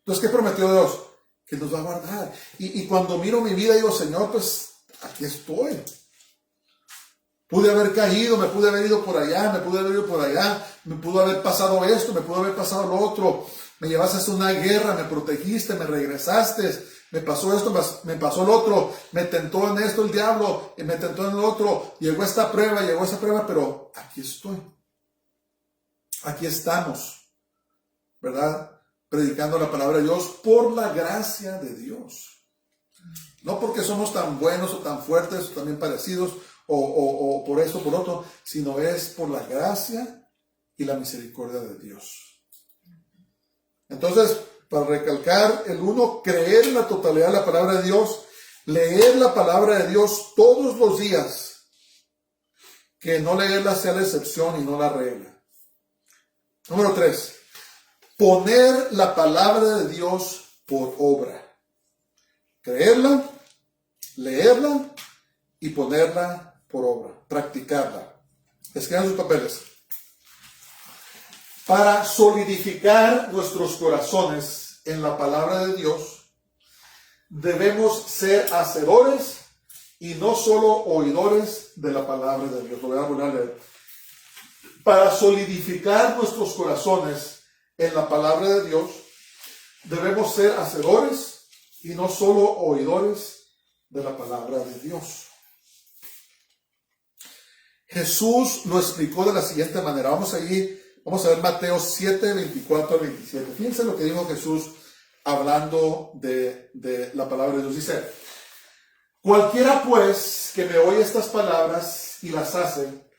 Entonces, ¿qué prometió Dios? Que nos va a guardar. Y cuando miro mi vida, digo, Señor, pues aquí estoy. Pude haber caído, me pude haber ido por allá, me pude haber ido por allá, me pudo haber pasado esto, me pudo haber pasado lo otro. Me llevaste a una guerra, me protegiste, me regresaste, me pasó esto, me pasó lo otro, me tentó en esto el diablo, y me tentó en lo otro, llegó esa prueba, pero aquí estoy. Aquí estamos, ¿verdad? Predicando la palabra de Dios por la gracia de Dios. No porque somos tan buenos o tan fuertes o también parecidos o por esto o por otro, sino es por la gracia y la misericordia de Dios. Entonces, para recalcar el uno, creer en la totalidad de la palabra de Dios, leer la palabra de Dios todos los días, que no leerla sea la excepción y no la regla. Número 3, poner la palabra de Dios por obra. Creerla, leerla y ponerla por obra, practicarla. Escriban sus papeles. Para solidificar nuestros corazones en la palabra de Dios, debemos ser hacedores y no solo oidores de la palabra de Dios. Lo voy a volver a leer. Para solidificar nuestros corazones en la palabra de Dios, debemos ser hacedores y no solo oidores de la palabra de Dios. Jesús lo explicó de la siguiente manera. Vamos a ver Mateo 7, 24 al 27. Fíjense lo que dijo Jesús hablando de la palabra de Dios. Dice, cualquiera pues que me oye estas palabras y las hace,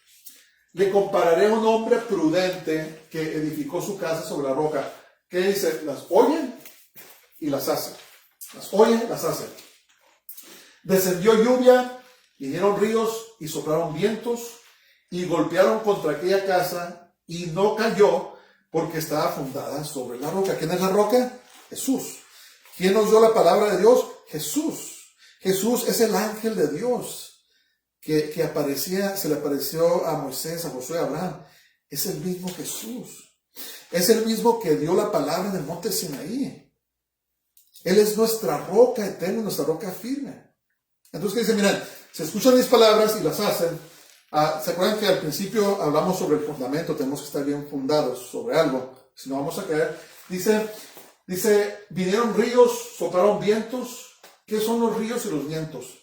le compararé a un hombre prudente que edificó su casa sobre la roca. ¿Qué dice? Las oye y las hace. Las oye, las hace. Descendió lluvia, vinieron ríos y soplaron vientos y golpearon contra aquella casa y no cayó porque estaba fundada sobre la roca. ¿Quién es la roca? Jesús. ¿Quién nos dio la palabra de Dios? Jesús. Jesús es el ángel de Dios que se le apareció a Moisés, a Josué, a Abraham. Es el mismo Jesús. Es el mismo que dio la palabra en el monte Sinaí. Él es nuestra roca eterna, nuestra roca firme. Entonces, ¿qué dice? Miren, se escuchan mis palabras y las hacen. ¿Se acuerdan que al principio hablamos sobre el fundamento? Tenemos que estar bien fundados sobre algo, si no vamos a caer. Dice, vinieron ríos, soplaron vientos. ¿Qué son los ríos y los vientos?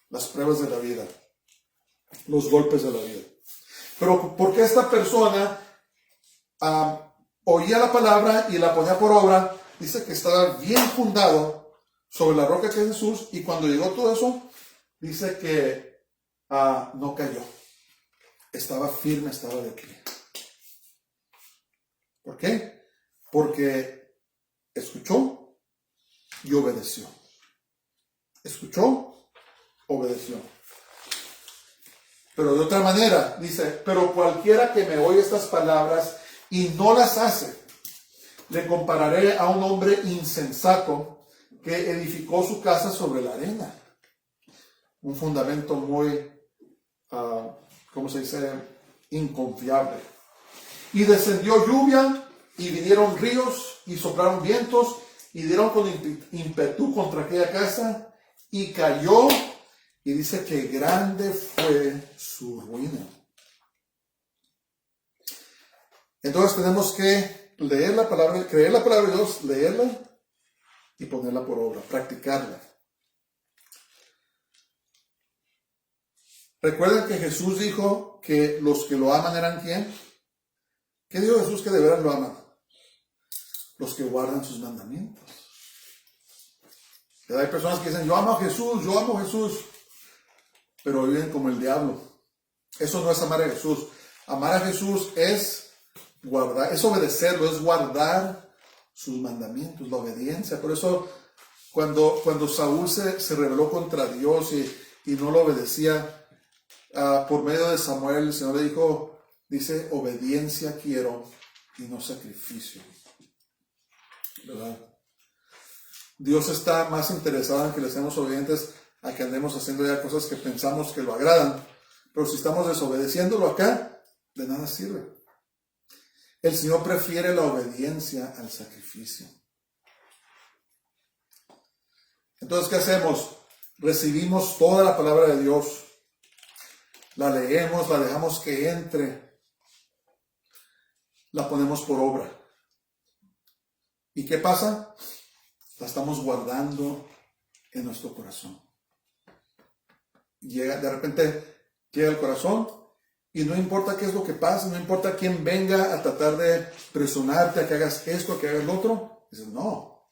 Las pruebas de la vida, los golpes de la vida. Pero ¿por qué esta persona oía la palabra y la ponía por obra? Dice que estaba bien fundado sobre la roca que es Jesús, y cuando llegó todo eso, dice que no cayó. Estaba firme, estaba de pie. ¿Por qué? Porque escuchó y obedeció. Escuchó, obedeció. Pero de otra manera, dice, pero cualquiera que me oye estas palabras y no las hace, le compararé a un hombre insensato que edificó su casa sobre la arena. Un fundamento muy, ¿cómo se dice? Inconfiable. Y descendió lluvia, y vinieron ríos, y soplaron vientos, y dieron con ímpetu contra aquella casa, y cayó, y dice que grande fue su ruina. Entonces tenemos que leer la palabra, creer la palabra de Dios, leerla y ponerla por obra, practicarla. Recuerden que Jesús dijo que los que lo aman eran ¿quién? ¿Qué dijo Jesús que de veras lo aman? Los que guardan sus mandamientos. Hay personas que dicen, yo amo a Jesús, pero viven como el diablo. Eso no es amar a Jesús. Amar a Jesús es guardar, es obedecerlo, es guardar sus mandamientos, la obediencia. Por eso cuando Saúl se rebeló contra Dios y no lo obedecía, por medio de Samuel, el Señor le dice, obediencia quiero y no sacrificio. ¿Verdad? Dios está más interesado en que le seamos obedientes a que andemos haciendo ya cosas que pensamos que lo agradan. Pero si estamos desobedeciéndolo acá, de nada sirve. El Señor prefiere la obediencia al sacrificio. Entonces, ¿qué hacemos? Recibimos toda la palabra de Dios, la leemos, la dejamos que entre, la ponemos por obra. ¿Y qué pasa? La estamos guardando en nuestro corazón. De repente llega el corazón y no importa qué es lo que pase, no importa quién venga a tratar de presionarte a que hagas esto, a que hagas lo otro. Dices, no,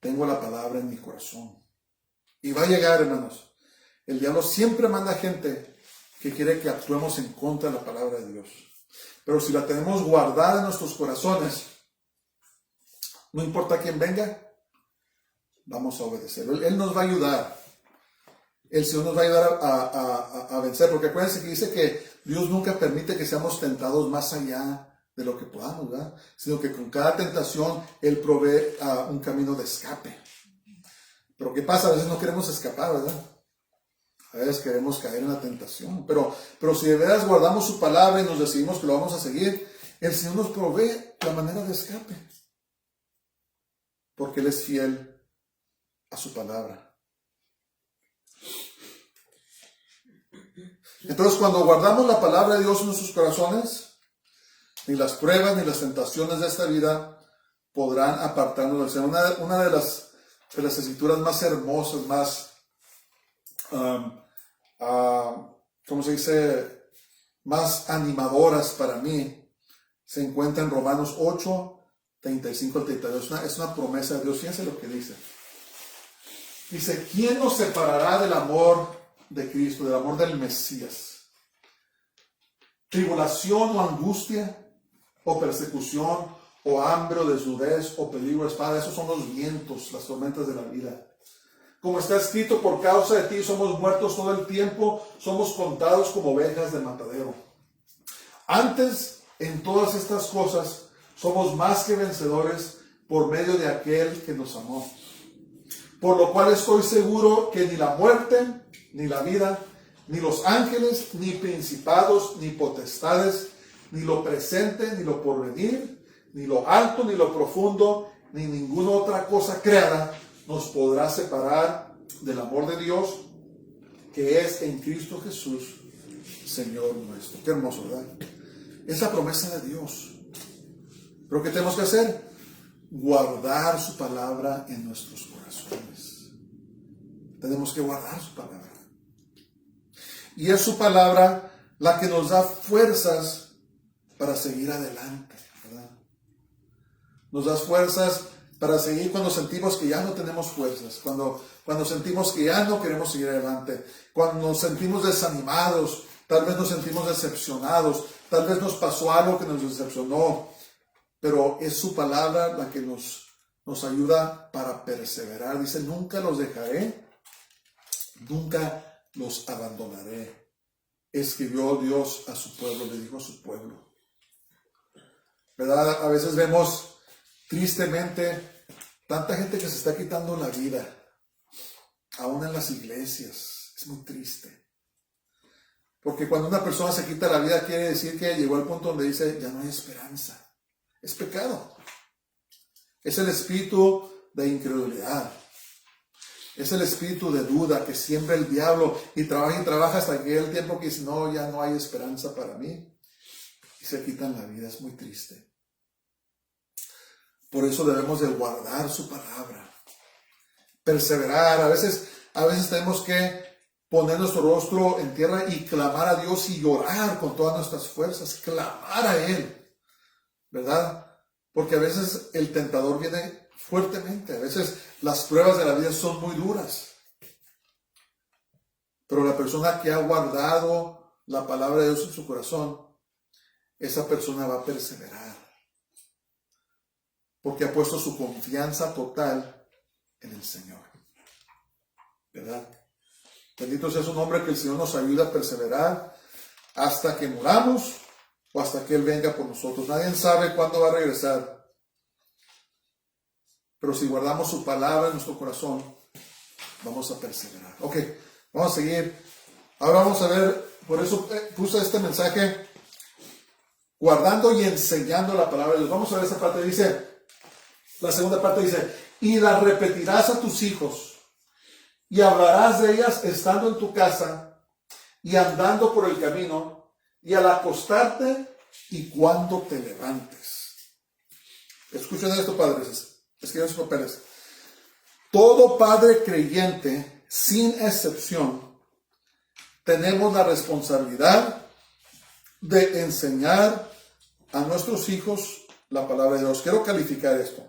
tengo la palabra en mi corazón. Y va a llegar, hermanos. El diablo siempre manda gente que quiere que actuemos en contra de la palabra de Dios. Pero si la tenemos guardada en nuestros corazones, no importa quién venga, vamos a obedecer. Él nos va a ayudar. El Señor nos va a ayudar a vencer. Porque acuérdense que dice que Dios nunca permite que seamos tentados más allá de lo que podamos, ¿verdad? Sino que con cada tentación Él provee un camino de escape. Pero ¿qué pasa? A veces no queremos escapar, ¿verdad? A veces queremos caer en la tentación. Pero si de veras guardamos su palabra y nos decidimos que lo vamos a seguir, el Señor nos provee la manera de escape. Porque Él es fiel a su palabra. Entonces, cuando guardamos la palabra de Dios en nuestros corazones, ni las pruebas ni las tentaciones de esta vida podrán apartarnos del Señor. Una de las escrituras más hermosas, más, ¿cómo se dice?, más animadoras para mí, se encuentra en Romanos 8, 35 al 32. Es una promesa de Dios. Fíjense lo que dice. Dice, ¿quién nos separará del amor de Cristo, del amor del Mesías? ¿Tribulación o angustia, o persecución, o hambre, o desnudez, o peligro de espada? Esos son los vientos, las tormentas de la vida. Como está escrito, por causa de ti somos muertos todo el tiempo, somos contados como ovejas de matadero. Antes, en todas estas cosas, somos más que vencedores por medio de aquel que nos amó. Por lo cual estoy seguro que ni la muerte, ni la vida, ni los ángeles, ni principados, ni potestades, ni lo presente, ni lo porvenir, ni lo alto, ni lo profundo, ni ninguna otra cosa creada nos podrá separar del amor de Dios que es en Cristo Jesús, Señor nuestro. Qué hermoso, ¿verdad? Es la promesa de Dios. Pero ¿qué tenemos que hacer? Guardar su palabra en nuestros corazones. Tenemos que guardar su palabra. Y es su palabra la que nos da fuerzas para seguir adelante, ¿verdad? Nos da fuerzas para seguir cuando sentimos que ya no tenemos fuerzas, cuando sentimos que ya no queremos seguir adelante, cuando nos sentimos desanimados, tal vez nos sentimos decepcionados, tal vez nos pasó algo que nos decepcionó, pero es su palabra la que nos ayuda para perseverar. Dice, nunca los dejaré, nunca los abandonaré. Escribió Dios a su pueblo, le dijo a su pueblo. ¿Verdad? A veces vemos tristemente tanta gente que se está quitando la vida, aún en las iglesias. Es muy triste. Porque cuando una persona se quita la vida, quiere decir que llegó al punto donde dice, ya no hay esperanza. Es pecado. Es el espíritu de incredulidad. Es el espíritu de duda que siembra el diablo y trabaja hasta que el tiempo que dice, no, ya no hay esperanza para mí. Y se quitan la vida. Es muy triste. Por eso debemos de guardar su palabra. Perseverar. A veces tenemos que poner nuestro rostro en tierra y clamar a Dios y llorar con todas nuestras fuerzas. Clamar a Él. ¿Verdad? Porque a veces el tentador viene fuertemente. A veces las pruebas de la vida son muy duras. Pero la persona que ha guardado la palabra de Dios en su corazón, esa persona va a perseverar. Porque ha puesto su confianza total en el Señor. ¿Verdad? Bendito sea su nombre, que el Señor nos ayude a perseverar hasta que muramos o hasta que Él venga por nosotros. Nadie sabe cuándo va a regresar. pero si guardamos su palabra en nuestro corazón, vamos a perseverar. Ok, vamos a seguir. Ahora vamos a ver, por eso puse este mensaje, guardando y enseñando la palabra de Dios. Vamos a ver esa parte, la segunda parte dice, y la repetirás a tus hijos, y hablarás de ellas estando en tu casa, y andando por el camino, y al acostarte, y cuando te levantes. Escuchen esto, padres, escriban sus papeles. Todo padre creyente, sin excepción, tenemos la responsabilidad de enseñar a nuestros hijos la palabra de Dios. Quiero calificar esto.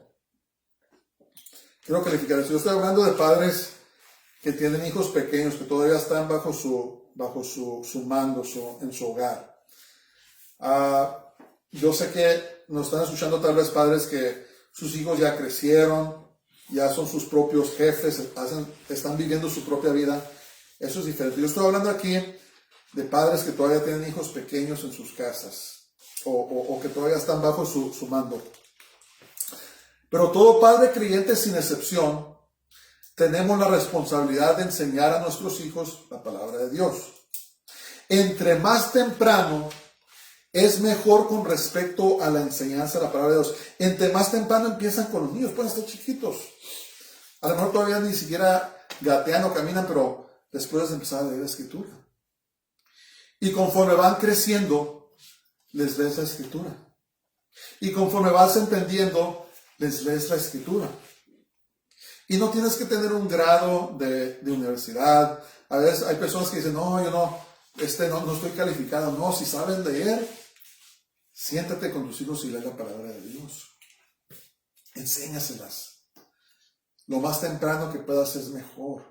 Yo estoy hablando de padres que tienen hijos pequeños, que todavía están bajo su mando, en su hogar. Yo sé que nos están escuchando tal vez padres que sus hijos ya crecieron, ya son sus propios jefes, están viviendo su propia vida. Eso es diferente. Yo estoy hablando aquí de padres que todavía tienen hijos pequeños en sus casas o que todavía están bajo su mando. Pero todo padre creyente, sin excepción, tenemos la responsabilidad de enseñar a nuestros hijos la palabra de Dios. Entre más temprano es mejor con respecto a la enseñanza de la palabra de Dios. Entre más temprano empiezan con los niños, pueden estar chiquitos. A lo mejor todavía ni siquiera gatean o caminan, pero después de empezar a leer la escritura. Y conforme van creciendo, les lees la escritura. Y conforme vas entendiendo, les lees la escritura. Y no tienes que tener un grado de universidad. A veces hay personas que dicen, no, yo no estoy calificado. No, si sabes leer, siéntate con tus hijos y lee la palabra de Dios. Enséñaselas. Lo más temprano que puedas es mejor,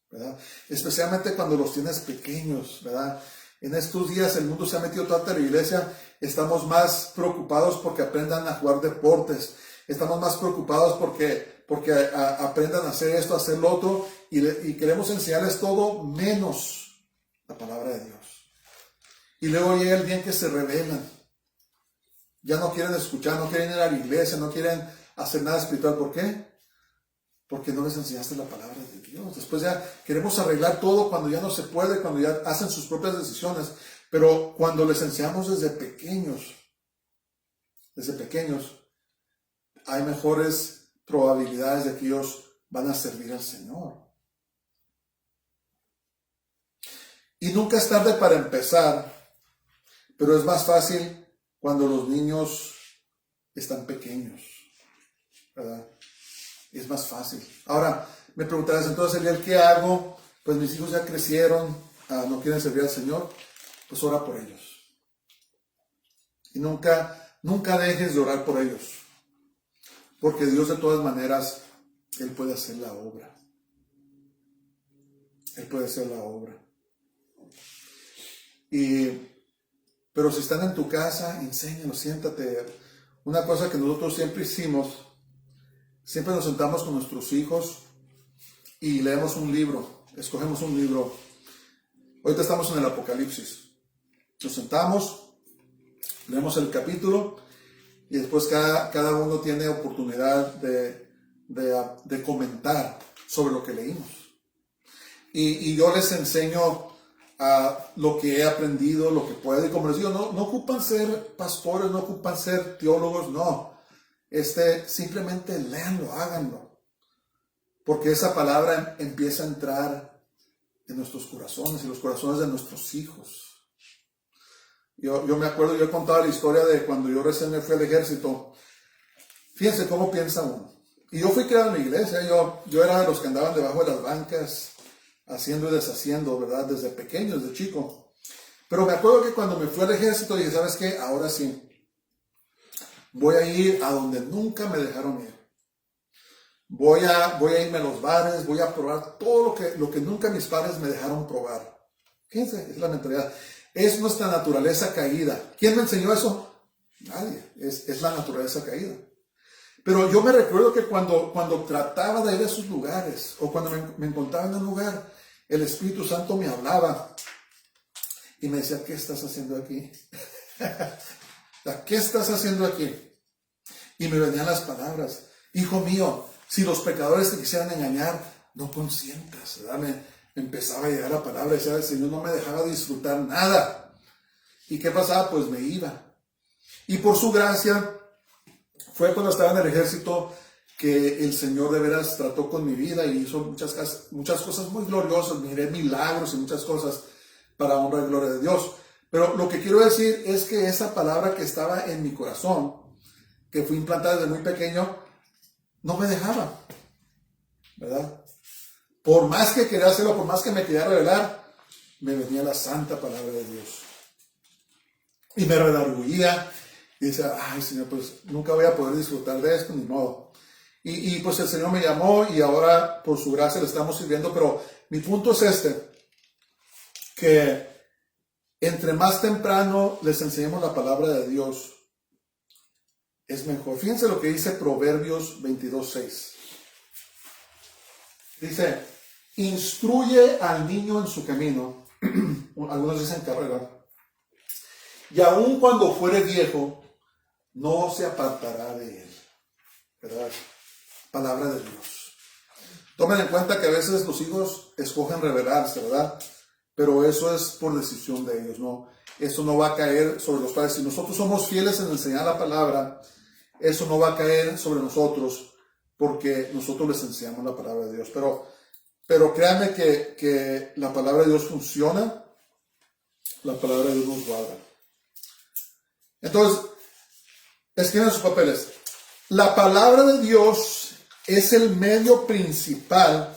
¿verdad? Especialmente cuando los tienes pequeños, ¿verdad? En estos días el mundo se ha metido tanto en la iglesia, estamos más preocupados porque aprendan a jugar deportes, estamos más preocupados porque aprendan a hacer esto, a hacer lo otro, y queremos enseñarles todo menos la palabra de Dios. Y luego llega el día en que se rebelan, ya no quieren escuchar, no quieren ir a la iglesia, no quieren hacer nada espiritual. ¿Por qué? Porque no les enseñaste la palabra de Dios. Después ya queremos arreglar todo cuando ya no se puede, cuando ya hacen sus propias decisiones. Pero cuando les enseñamos desde pequeños, hay mejores probabilidades de que ellos van a servir al Señor. Y nunca es tarde para empezar, pero es más fácil cuando los niños están pequeños, ¿verdad? Es más fácil. Ahora, me preguntarás, entonces, Eliel, ¿qué hago? Pues mis hijos ya crecieron, no quieren servir al Señor. Pues ora por ellos. Y nunca dejes de orar por ellos. Porque Dios, de todas maneras, Él puede hacer la obra. Él puede hacer la obra. Pero si están en tu casa, enséñalos, siéntate. Una cosa que nosotros siempre hicimos, siempre nos sentamos con nuestros hijos y leemos un libro, escogemos un libro. Ahorita estamos en el Apocalipsis. Nos sentamos, leemos el capítulo y después cada uno tiene oportunidad de comentar sobre lo que leímos. Y yo les enseño lo que he aprendido, lo que puedo. Y como les digo, no ocupan ser pastores, no ocupan ser teólogos, no. Simplemente léanlo, háganlo. Porque esa palabra empieza a entrar en nuestros corazones y los corazones de nuestros hijos. Yo me acuerdo, yo he contado la historia de cuando yo recién me fui al ejército. Fíjense cómo piensa uno. Y yo fui criado en la iglesia, yo era de los que andaban debajo de las bancas, haciendo y deshaciendo, ¿verdad? Desde pequeño, desde chico. Pero me acuerdo que cuando me fui al ejército dije, ¿sabes qué? Ahora sí. Voy a ir a donde nunca me dejaron ir. Voy a irme a los bares, voy a probar todo lo que nunca mis padres me dejaron probar. Fíjense, es la mentalidad. Es nuestra naturaleza caída. ¿Quién me enseñó eso? Nadie. Es la naturaleza caída. Pero yo me recuerdo que cuando trataba de ir a esos lugares, o cuando me encontraba en un lugar, el Espíritu Santo me hablaba y me decía, ¿qué estás haciendo aquí? ¿Qué estás haciendo aquí? Y me venían las palabras. Hijo mío, si los pecadores te quisieran engañar, no consientas, ¿verdad? Me empezaba a llegar la palabra, decía, el Señor no me dejaba disfrutar nada. ¿Y qué pasaba? Pues me iba. Y por su gracia, fue cuando estaba en el ejército que el Señor de veras trató con mi vida y hizo muchas cosas muy gloriosas, miré milagros y muchas cosas para honra y gloria de Dios. Pero lo que quiero decir es que esa palabra que estaba en mi corazón, que fue implantada desde muy pequeño, no me dejaba, ¿verdad? Por más que quería hacerlo, por más que me quería revelar, me venía la santa palabra de Dios. Y me redarguía y decía, ay Señor, pues nunca voy a poder disfrutar de esto, ni modo. Y pues el Señor me llamó y ahora por su gracia le estamos sirviendo, pero mi punto es este, que entre más temprano les enseñemos la palabra de Dios, es mejor. Fíjense lo que dice Proverbios 22:6. Dice, instruye al niño en su camino, algunos dicen carrera, y aun cuando fuere viejo, no se apartará de él. ¿Verdad? Palabra de Dios. Tomen en cuenta que a veces los hijos escogen rebelarse, ¿verdad? Pero eso es por decisión de ellos, ¿no? Eso no va a caer sobre los padres. Si nosotros somos fieles en enseñar la palabra, eso no va a caer sobre nosotros porque nosotros les enseñamos la palabra de Dios. Pero créanme que la palabra de Dios funciona, la palabra de Dios nos guarda. Entonces, escriban sus papeles. La palabra de Dios es el medio principal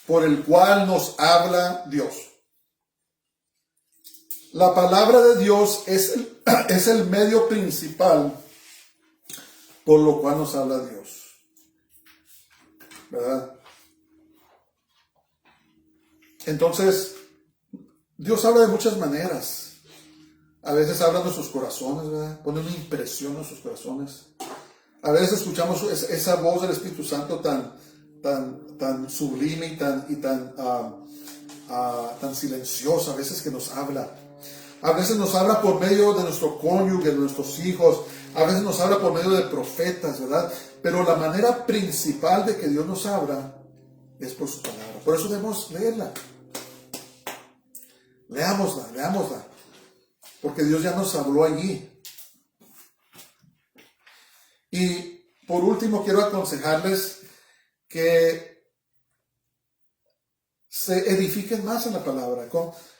por el cual nos habla Dios. La palabra de Dios es el medio principal por lo cual nos habla Dios. ¿Verdad? Entonces, Dios habla de muchas maneras. A veces habla en nuestros corazones, ¿verdad? Pone una impresión en nuestros corazones. A veces escuchamos esa voz del Espíritu Santo tan sublime y tan silenciosa, a veces que nos habla. A veces nos habla por medio de nuestro cónyuge, de nuestros hijos. A veces nos habla por medio de profetas, ¿verdad? Pero la manera principal de que Dios nos habla es por su palabra. Por eso debemos leerla. Leámosla. Porque Dios ya nos habló allí. Y por último quiero aconsejarles que se edifiquen más en la palabra.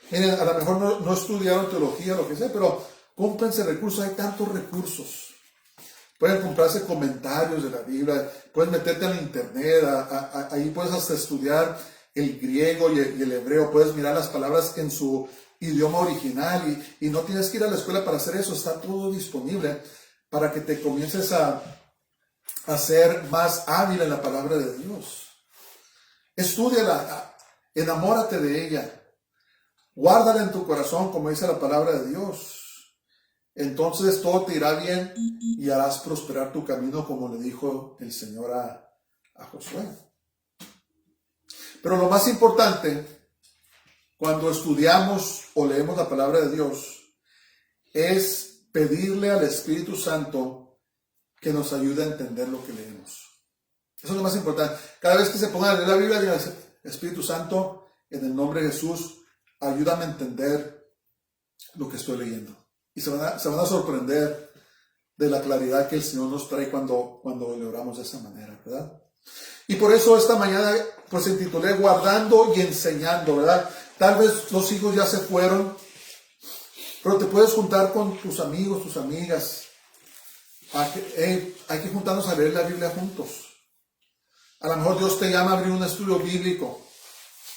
Miren, a lo mejor no estudiaron teología, lo que sea, pero cómprense recursos, hay tantos recursos. Pueden comprarse comentarios de la Biblia, puedes meterte en internet, ahí puedes hasta estudiar el griego y el hebreo, puedes mirar las palabras en su idioma original y no tienes que ir a la escuela para hacer eso, está todo disponible para que te comiences a ser más hábil en la palabra de Dios. Estúdiala, enamórate de ella, guárdala en tu corazón, como dice la palabra de Dios. Entonces todo te irá bien y harás prosperar tu camino, como le dijo el Señor a Josué. Pero lo más importante, cuando estudiamos o leemos la palabra de Dios, es pedirle al Espíritu Santo que nos ayude a entender lo que leemos. Eso es lo más importante. Cada vez que se pongan a leer la Biblia, digan, Espíritu Santo, en el nombre de Jesús, ayúdame a entender lo que estoy leyendo. Y se van a sorprender de la claridad que el Señor nos trae cuando le oramos de esa manera, ¿verdad? Y por eso esta mañana pues intitulé Guardando y Enseñando, ¿verdad? Tal vez los hijos ya se fueron, pero te puedes juntar con tus amigos, tus amigas. Hay que juntarnos a leer la Biblia juntos. A lo mejor Dios te llama a abrir un estudio bíblico,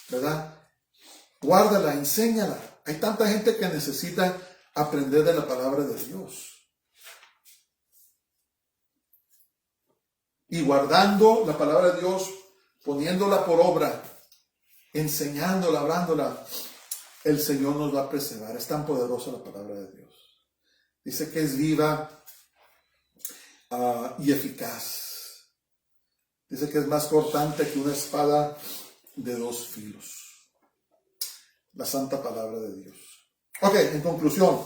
¿verdad? Guárdala, enséñala. Hay tanta gente que necesita aprender de la palabra de Dios. Y guardando la palabra de Dios, poniéndola por obra, enseñándola, hablándola, el Señor nos va a preservar. Es tan poderosa la palabra de Dios. Dice que es viva y eficaz. Dice que es más cortante que una espada de 2 filos. La santa palabra de Dios. Ok, en conclusión.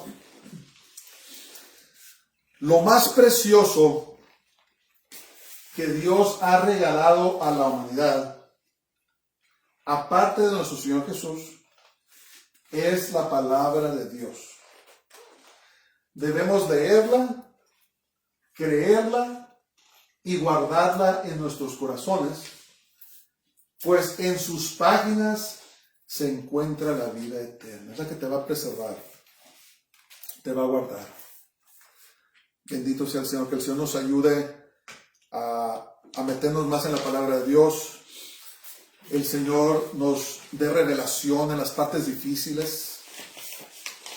Lo más precioso que Dios ha regalado a la humanidad, aparte de nuestro Señor Jesús, es la palabra de Dios. Debemos leerla, creerla y guardarla en nuestros corazones, pues en sus páginas se encuentra la vida eterna. Es la que te va a preservar, te va a guardar. Bendito sea el Señor, que el Señor nos ayude a meternos más en la palabra de Dios. El Señor nos dé revelación en las partes difíciles,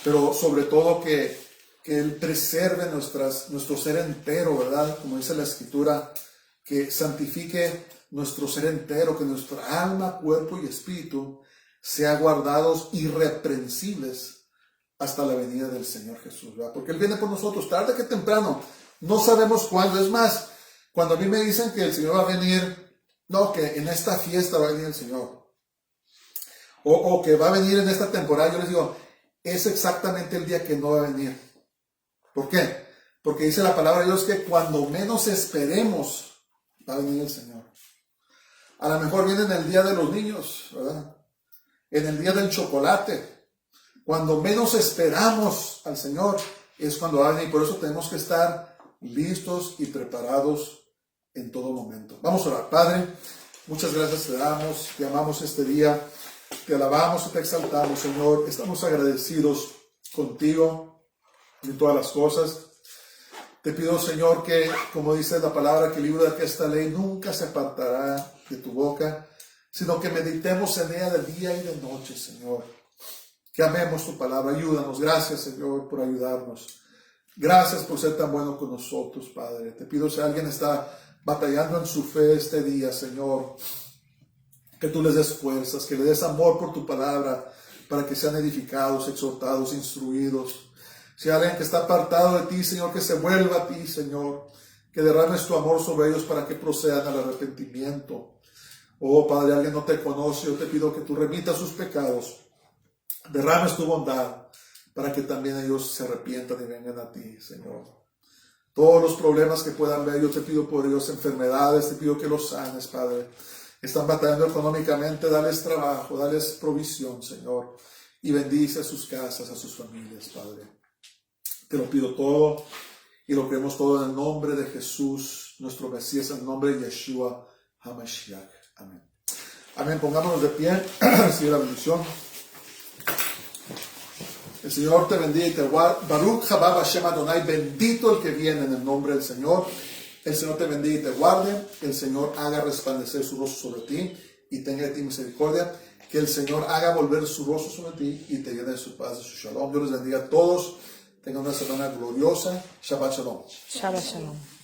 pero sobre todo que Él preserve nuestro ser entero, ¿verdad? Como dice la Escritura, que santifique nuestro ser entero, que nuestra alma, cuerpo y espíritu sean guardados irreprensibles hasta la venida del Señor Jesús, ¿verdad? Porque Él viene por nosotros, tarde que temprano, no sabemos cuándo. Es más, cuando a mí me dicen que el Señor va a venir, no, que en esta fiesta va a venir el Señor, o que va a venir en esta temporada, yo les digo, es exactamente el día que no va a venir. ¿Por qué? Porque dice la palabra de Dios que cuando menos esperemos va a venir el Señor. A lo mejor viene en el día de los niños, ¿verdad? En el día del chocolate. Cuando menos esperamos al Señor es cuando va a venir. Por eso tenemos que estar listos y preparados en todo momento. Vamos a orar. Padre, muchas gracias te damos, te amamos este día, te alabamos y te exaltamos, Señor. Estamos agradecidos contigo en todas las cosas. Te pido, Señor, que, como dice la palabra, que el libro de esta ley nunca se apartará de tu boca, sino que meditemos en ella de día y de noche, Señor. Que amemos tu palabra. Ayúdanos. Gracias, Señor, por ayudarnos. Gracias por ser tan bueno con nosotros, Padre. Te pido, si alguien está batallando en su fe este día, Señor, que tú les des fuerzas, que les des amor por tu palabra, para que sean edificados, exhortados, instruidos. Si hay alguien que está apartado de ti, Señor, que se vuelva a ti, Señor, que derrames tu amor sobre ellos para que procedan al arrepentimiento. Oh, Padre, alguien no te conoce, yo te pido que tú remitas sus pecados, derrames tu bondad, para que también ellos se arrepientan y vengan a ti, Señor. Todos los problemas que puedan ver, yo te pido por ellos, enfermedades, te pido que los sanes, Padre. Están batallando económicamente, dales trabajo, dales provisión, Señor, y bendice a sus casas, a sus familias, Padre. Te lo pido todo y lo creemos todo en el nombre de Jesús, nuestro Mesías, en el nombre de Yeshua HaMashiach. Amén. Amén. Pongámonos de pie. Recibir la bendición. El Señor te bendiga y te guarde. Baruch haba Hashem Adonai. Bendito el que viene en el nombre del Señor. El Señor te bendiga y te guarde. El Señor haga resplandecer su rostro sobre ti y tenga de ti misericordia. Que el Señor haga volver su rostro sobre ti y te llene de su paz, de su shalom. Dios les bendiga a todos. Tengan una semana gloriosa. Shabbat shalom. Shabbat shalom.